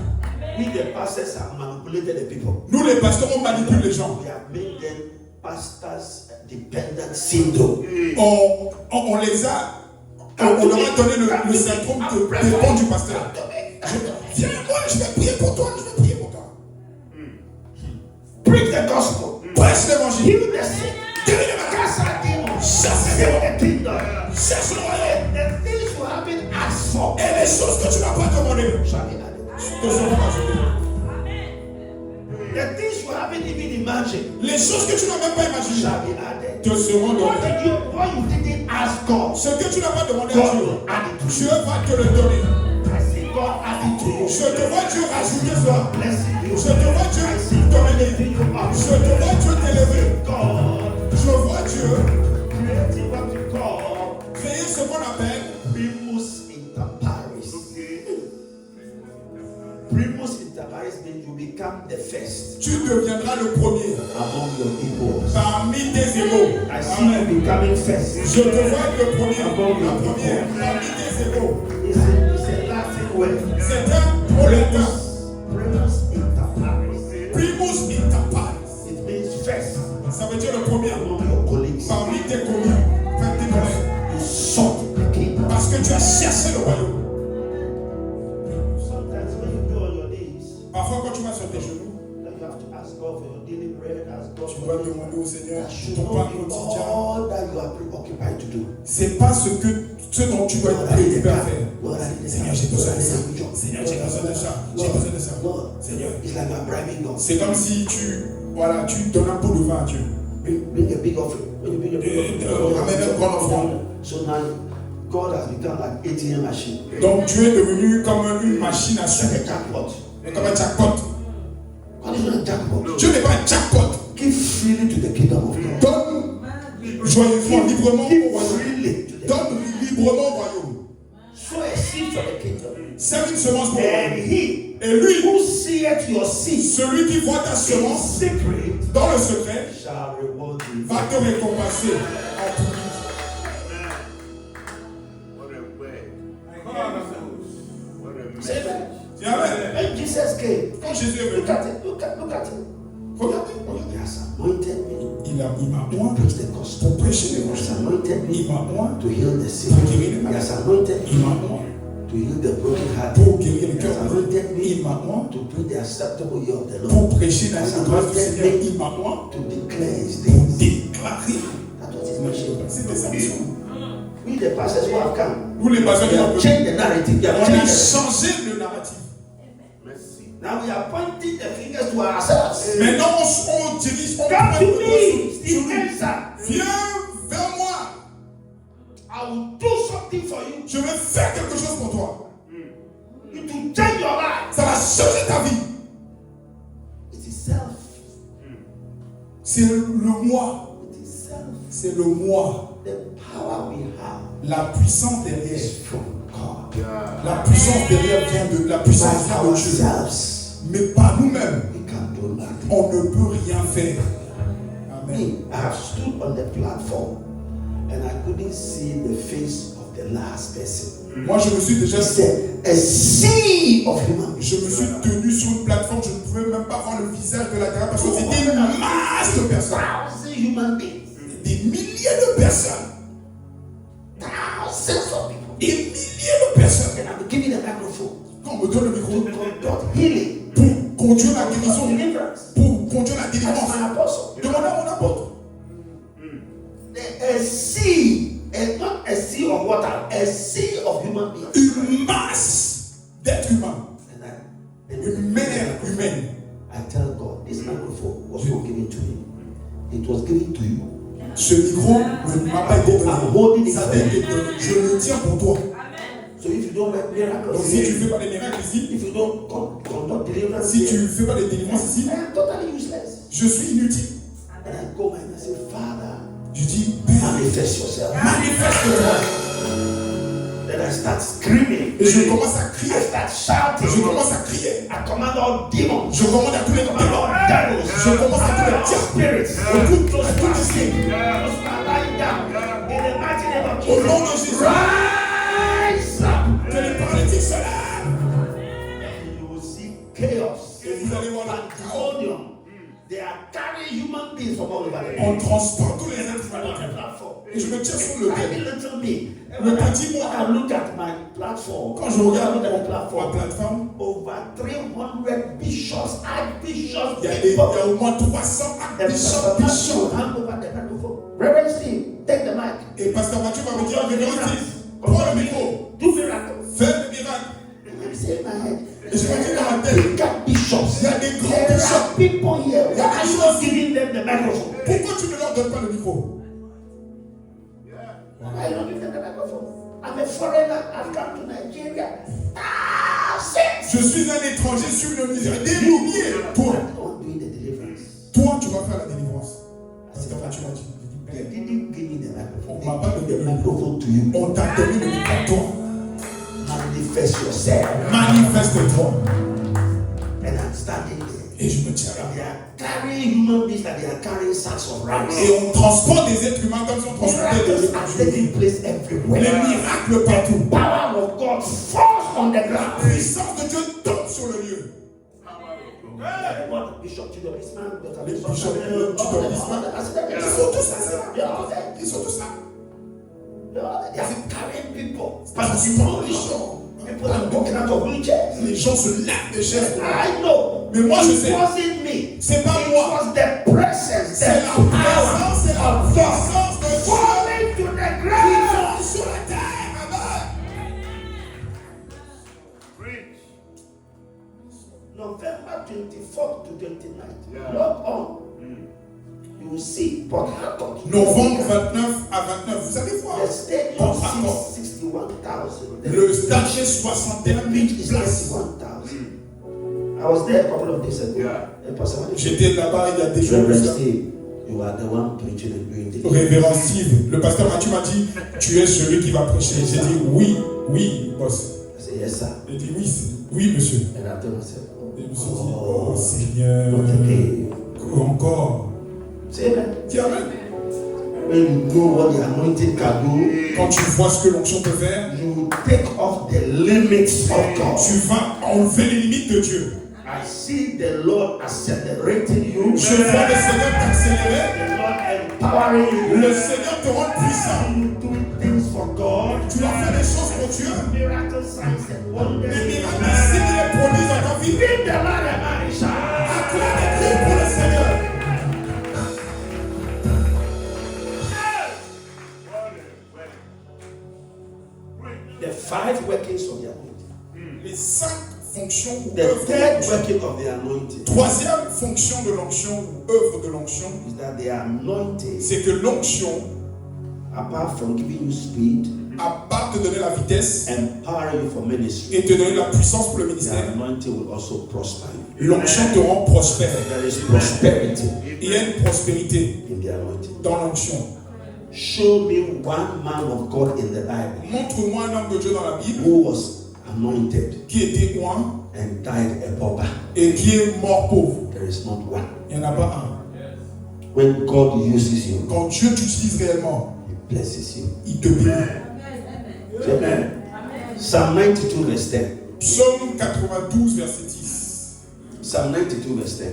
We, the pastors, have manipulated the people. Nous, les pasteurs, on manipule les gens. We have made them pastors dependent syndrome. On les a, on leur a donné le syndrome de dépend du pasteur. Viens moi, je vais prier pour toi, je vais prier pour toi. Preach the gospel. Prêche l'évangile. Heal the sick. Guéris les malades. Cast out demons. Chasse les Save démons. the kingdom. Cherche le royaume. The things you haven't asked for Et les choses que tu n'as pas demandées shall be added. te seront ajoutées. The things you haven't even imagined Les choses que tu n'as même pas imaginées shall be added. te seront données. What you didn't ask God, Ce que tu n'as pas demandé à God Dieu, will add it to Dieu you. va te le donner. I see God add it to you. Je te vois Dieu rajouter cela. Blessing you. Je te vois Dieu dominer. Je te vois Dieu t'élever. God Je vois Dieu creating what you call créer ce qu'on appelle primus inter pares. Primus inter pares means you become the first tu deviendras le premier among your people. parmi tes égaux. I see you becoming first. Je te vois être le premier, la première parmi tes égaux. It's a Latin word. C'est un prolétaire. Primus inter pares. Primus inter pares. It means first Ça veut dire le premier among your colleagues. parmi tes communs, enfin tes collègues. You sought the kingdom. Parce que tu as cherché le royaume. Sometimes when you go on your knees, Parfois quand tu vas sur tes genoux, then you have to ask God for your daily bread, ask God tu for vas demander au Seigneur that should ton not pain be quotidien. all that you are preoccupied to do. C'est pas ce dont tu dois être préoccupé à faire. Lord, I need Seigneur, j'ai besoin de ça. Seigneur, j'ai besoin de ça. J'ai besoin de ça. Lord, Seigneur, it's like you are bribing God. c'est comme si tu donnes un pot de vin à Dieu. Bring a big offering. When you bring a big offering, Ramène un grand offrande. so now God has become like ATM machine. Donc Dieu est devenu comme une machine à It's like sous, a jackpot. comme un jackpot. God is not a jackpot. Dieu n'est pas un jackpot. Give freely to the kingdom of God. Donne joyeusement, librement au Give royaume. freely to the Donne librement au royaume. sow a seed for the kingdom. Sème une semence pour le And royaume. he Et lui, who seeth your seed celui qui voit ta in semence secret dans le secret, shall reward you. va te récompenser en public. Say that. Dis Amen. When Jesus came, Quand Jésus est venu, look at it, look at it. regardez, He has anointed me il m'a to oint preach the gospel. pour prêcher He has l'évangile. anointed me Il m'a oint to heal the sick. pour guérir les He malades. has anointed Il me m'a oint to heal the broken heart. pour guérir les He has cœurs. anointed Il me m'a oint to preach the acceptable year of the Lord. pour prêcher He la has grâce du anointed Seigneur. me Il m'a oint to declare his pour things. déclarer. That's what his mission. C'était sa mission. We the pastors who have come, Nous les pasteurs we qui ont have venu, changed the narrative. We have on a changed it. changé le narratif. Now we are pointing the fingers to ourselves. Maintenant, on dirige, on Come pointe to le doigt me, sur Steve nous. Elsa. Viens vers moi. I will do something for you. Je vais faire quelque chose pour toi. It will change your life. Ça va changer ta vie. It is self. C'est le moi. It is self. C'est le moi. The power we have La puissance derrière. is from God. La puissance derrière vient de la puissance By vient de Dieu. ourselves, Mais par nous-mêmes, we can do nothing. on ne peut rien faire. Amen. Me, I have stood on the platform and I couldn't see the face of the last person. Moi, je me suis déjà, He said, a sea of human beings. je me suis tenu sur une plateforme, je ne pouvais même pas voir le visage de la dernière personne. C'était une masse de personnes. Thousand human beings. Des milliers de personnes. Thousands of people. Des milliers de personnes. And I'm giving a microphone Quand on me donne le to micro conduct healing, pour conduire la guérison, deliverance. pour conduire la That's délivrance, my apostle. demandez à mon apôtre. A sea, and not a sea of water, a sea of human beings. Une masse d'êtres humains, And une mer humaine. I tell God, this microphone was not given to me. It was given to you. Ce micro ne m'a pas été donné. I'm holding it Ça for t'a été you. donné. Je le tiens pour toi. So if you don't make miracles, Donc si tu ne fais pas des miracles ici, if you don't conduct deliverance, si tu here, ne fais pas des délivrances ici, I am totally useless. je suis inutile. And I go and I say, Father, Je dis, Père, manifest yourself. manifeste-toi. Then I start screaming. Et je commence à I crier. start shouting. Je commence à crier. I command all demons. Je commande à tous les Command all démons. devils. Je commence à tous les All diables. spirits. Au tout, Those à who tout are ici. sick. Those who are lying down. In the mighty name of Au nom de Jesus. Jésus. Rise up. Que les paralytiques se lèvent. And you will see chaos. Et vous allez voir le chaos. Pandemonium. They are carrying human beings from all over the On world. transporte tous les êtres On the humains. platform. Et je me tiens sur le Tiny thème. little me. Le petit moi. When I look at my platform, Quand je regarde look at the ma platform, plateforme, over 300 bishops, archbishops, il y a au moins 300 And Pastor Matthew bishops. will hand over the microphone. Reverend Steve, take the mic. Et Pasteur Mathieu va me dire, prends le micro, Do miracles. fais le miracle. I'm saying in my head. Et je me dis dans ma tête, Big cat bishops. il y a des grands There bishops. are people here. Why are you not giving them the microphone? Pourquoi tu ne leur donnes pas le micro? Why are you not giving them the microphone? I'm a foreigner. I've come to Nigeria. Je suis un étranger sur le Nigeria. Des milliers. Toi, I'm doing the deliverance. toi, tu vas faire la délivrance. I said, Pasteur Mathieu m'a dit, They didn't give me the microphone. on m'a pas They donné gave le the micro. microphone to you. On t'a donné le micro à toi. Manifest yourself. Manifeste-toi. And I'm standing there. Et je me tiens là. They are carrying human beings like they are carrying sacks of rice. Et on transporte des êtres humains comme si on transportait des Miracles are taking place everywhere. Les miracles partout. Power of God falls on the La ground. puissance de Dieu tombe sur le lieu. What Bishop Tudor Eastman, Dr. Les Bishop bishops Tudor Tudor Eastman, ils sont tous là. Ils sont tous là. They are carrying people. People are walking out of wheelchairs. Les gens se lèvent des chaises. I know. Mais moi je sais. It wasn't me. C'est pas It moi. was the presence, C'est the la power présence, c'est la of God puissance de Dieu falling to the qui ground. tombe sur la terre. Amen. November 24th to 29th. Log on. You will see Port Harcourt. Novembre 29 à 29. Vous allez voir. The stadium Port Harcourt. seats 61,000. Le stade fait 61 000 Beach is places. 61,000. I was there a couple of days ago. And Pastor Mani said, J'étais là-bas il y a des jours. Reverend Steve, you are the one preaching and doing the Révérend Steve, le pasteur Mathieu m'a dit, tu es celui qui va prêcher. J'ai dit oui, boss. I said, yes, sir. Il dit oui, monsieur. And I told myself, Et je me suis dit, oh Seigneur, not again. encore. Say amen. Dis amen. When you know what the anointing can do, Quand tu vois ce que l'onction peut faire, you take off the limits of God. tu vas enlever les limites de Dieu. I see the Lord accelerating you. Je vois le Seigneur t'accélérer, The Lord empowering you. le Seigneur te rend puissant. You do things for God. Tu vas faire des choses pour Dieu. Miracles, signs, and wonders. Les miracles, les signes, les promesses dans ta vie. Give the Lord a mighty shout. Acclame et crie pour le Seigneur. The 5 workings of the anointing. Les 5 fonctions ou The œuvres de third l'onction. working of the anointing Troisième fonction de l'onction ou œuvre de l'onction, is that the anointing, c'est que l'onction, apart from giving you speed, à part te donner la vitesse empowering you for ministry, et te donner la puissance pour le the ministère, anointing will also prosper you. l'onction te rend prospère. There is prosperity Il y a une prospérité in the anointing. dans l'onction. Show me one man of God in the Bible Montre-moi un homme de Dieu dans la Bible who was anointed qui était oint and died a pauper. et qui est mort pauvre. There is not one. Il n'y en a pas un. When God uses you, Quand Dieu t'utilise réellement, He blesses you. il te bénit. Amen. Psalm 92 verse 10. Psaume 92, verset 10. Psalm 92 verse 10.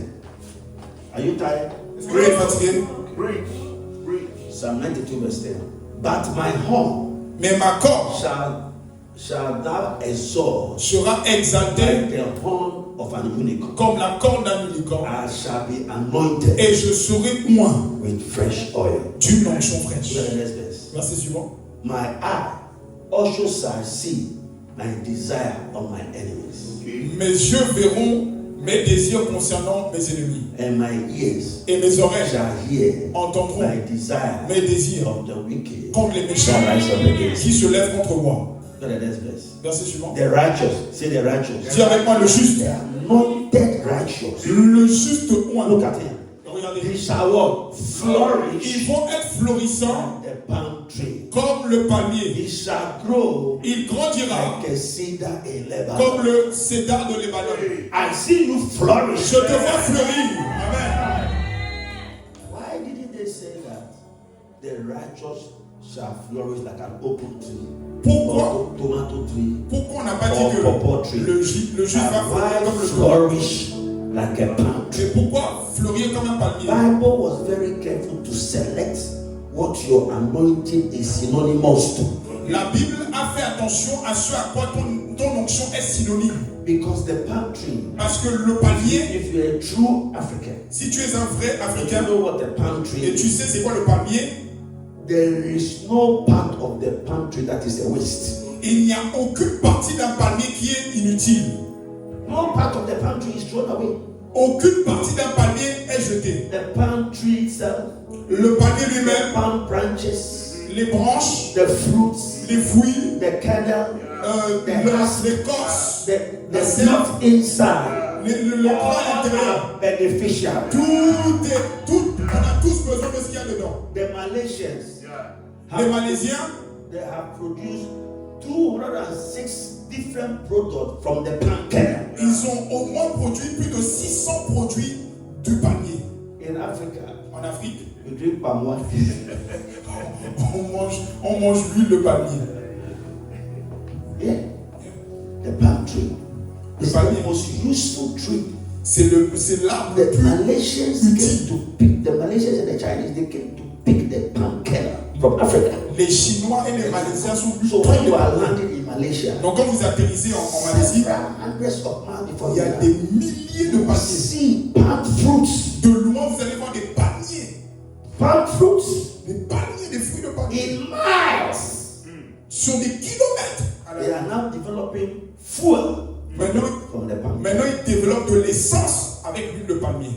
Are you tired? Est-ce que vous êtes fatigué? Psalm 92 verse 10. But my horn Mais ma corde shall thou exalt sera like exaltée the horn of an unicorn. comme la corne d'un unicorne. I shall be anointed Et je serai oint with fresh oil. d'une onction fraîche. Look at the next verse. Verset suivant. My eye also shall see my desire on my enemies, Mes yeux verront mes désirs concernant mes ennemis. and my ears Et mes oreilles shall hear entendront my desire mes désirs of the wicked contre les méchants shall rise up against. qui se lèvent contre moi. Look at the next verse. Verset suivant. The righteous, say the righteous. Dis avec moi le juste. The anointed righteous. Le juste oint. Look at him. Regardez. He shall what? Ils Flourish vont être florissants like the palm tree. comme le palmier. He shall grow Il grandira like a cedar in Lebanon. comme le cédar de Libanon. I see you flourish. Je te vois fleurir. Amen. Why didn't they say that the righteous shall flourish like an open tree? Pourquoi? Or tomato tree. Pourquoi on n'a pas Or dit pawpaw que tree. le juste va And fleurir why comme le flourish like a palm tree? Mais pourquoi fleurir comme un palmier. Bible was very careful to select what your anointing is synonymous to. La Bible a fait attention à ce à quoi ton onction est synonyme. Because the palm tree, Parce que le palmier, if you're a true African, si tu es un vrai you Africain know what the palm tree et tu is. sais c'est quoi le palmier, There is no part of the palm tree that is a waste. il n'y a aucune partie d'un palmier qui est inutile. No part of the palm tree is thrown away. Aucune partie d'un palmier est jetée. The palm tree itself, Le palmier the lui-même, palm branches, les branches, the fruits, les fruits, the kernel, l'écorce, the seed inside, le bras à l'intérieur. are beneficial. On a tous besoin de ce qu'il y a dedans. The Malaysians, Les Malaisiens, they have produced 206 different products from the palm kernel. ils ont au moins produit plus de 600 produits du palmier. In Africa, En Afrique, we drink palm oil. on mange l'huile de palmier. Yeah, the palm tree is palmier. the most useful tree. C'est l'arbre le The plus Malaysians came to pick, the Malaysians and the Chinese, they came to pick the palm kernel from Africa. Les Chinois et les Malaisiens sont plus So when you are landing in Malaysia, Donc quand vous atterrissez en Malaisie, several hundreds of miles before il y you a land, des milliers de you palmiers. see palm fruits. De loin, vous allez voir des palmiers. Palm fruits Des palmiers, des fruits de palmiers. in miles. Sur des kilomètres. They are now developing fuel Maintenant, from the palm. maintenant, ils développent de l'essence avec l'huile de palmier.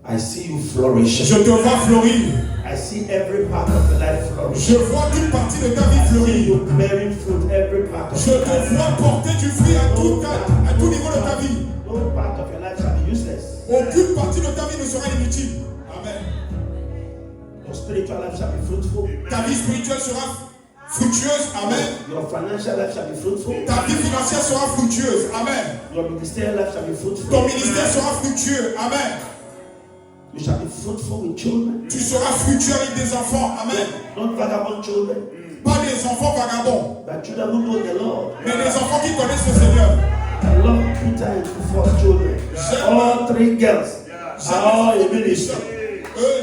I see you flourishing. Je te vois fleurir. I see every part of your life flourish. Je vois toute partie de ta vie I see fleurir. you bearing fruit every part of Je your te life. vois porter du fruit à tout niveau de ta vie. No part of your life shall be useless. Aucune partie de ta vie ne sera inutile. Amen. Your spiritual life shall be fruitful. Ta vie spirituelle sera fructueuse. Amen. Your financial life shall be fruitful. Ta vie financière sera fructueuse. Amen. Your ministerial life shall be fruitful. Ton ministère sera fructueux. Amen. You shall be fruitful with children. Tu seras fructueux avec des enfants. Amen. Not vagabond children, Pas des enfants vagabonds, but children who know the Lord. mais des enfants qui connaissent le Seigneur. I love Peter and two first children. All three girls are all in ministry.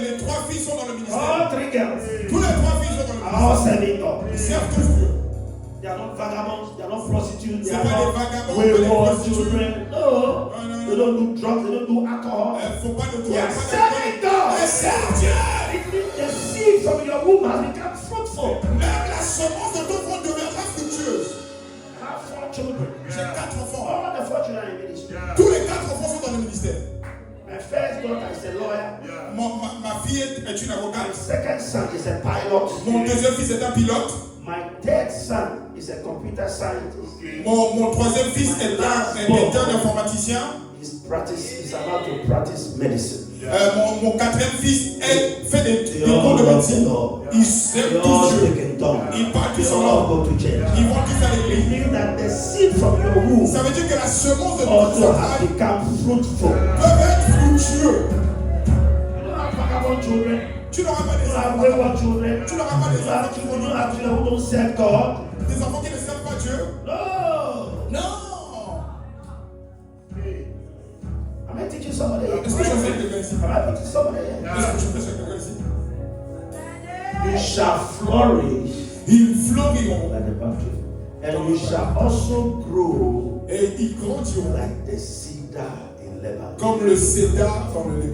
Les trois filles sont dans le ministère. All three girls Tous les trois filles sont dans le are all ministère. serving God. Ils servent tous Dieu. They are not vagabonds, they are not prostitutes, they C'est are pas des not vagabonds, wayward pas des prostituées. children. No, they don't do drugs, they don't do alcohol. Faut pas de They toi. are serving God. Ils servent Dieu. The seed from your womb has become fruitful. Même la semence de ton ventre deviendra fructueuse. I have 4 children. J'ai 4 enfants. All the 4 children are in ministry. Tous les 4 enfants sont dans le ministère. My first daughter is a lawyer. Ma fille est une My avocate. second son is a pilot. Mon deuxième fils est un pilote. My third son is a computer scientist. Mon troisième fils est un informaticien. He's about to practice medicine. Mon quatrième fils fait des They cours all de love médecine. the Lord. Ils They s'aiment all tous speak Dieu. in tongues. Ils parlent They tous all en go langue. to church. Ils vont tous à It l'église. means that the seed from your womb Ça veut dire que la semence de ton also has travail become fruitful. peut être fructueux. You don't have vagabond children. Tu n'auras pas You des don't have enfants. wayward children. Tu n'auras pas You des don't have enfants qui children. You vont don't have children who don't serve God. des enfants qui ne servent pas Dieu. No. Non. Am I teaching somebody here? Est-ce que je fais quelqu'un ici? Am I teaching somebody here? Est-ce que je fais quelqu'un ici? You shall flourish Ils fleuriront like the palm tree, and you shall also grow et ils grandiront like the cedar in Lebanon. comme le cédar dans le Liban.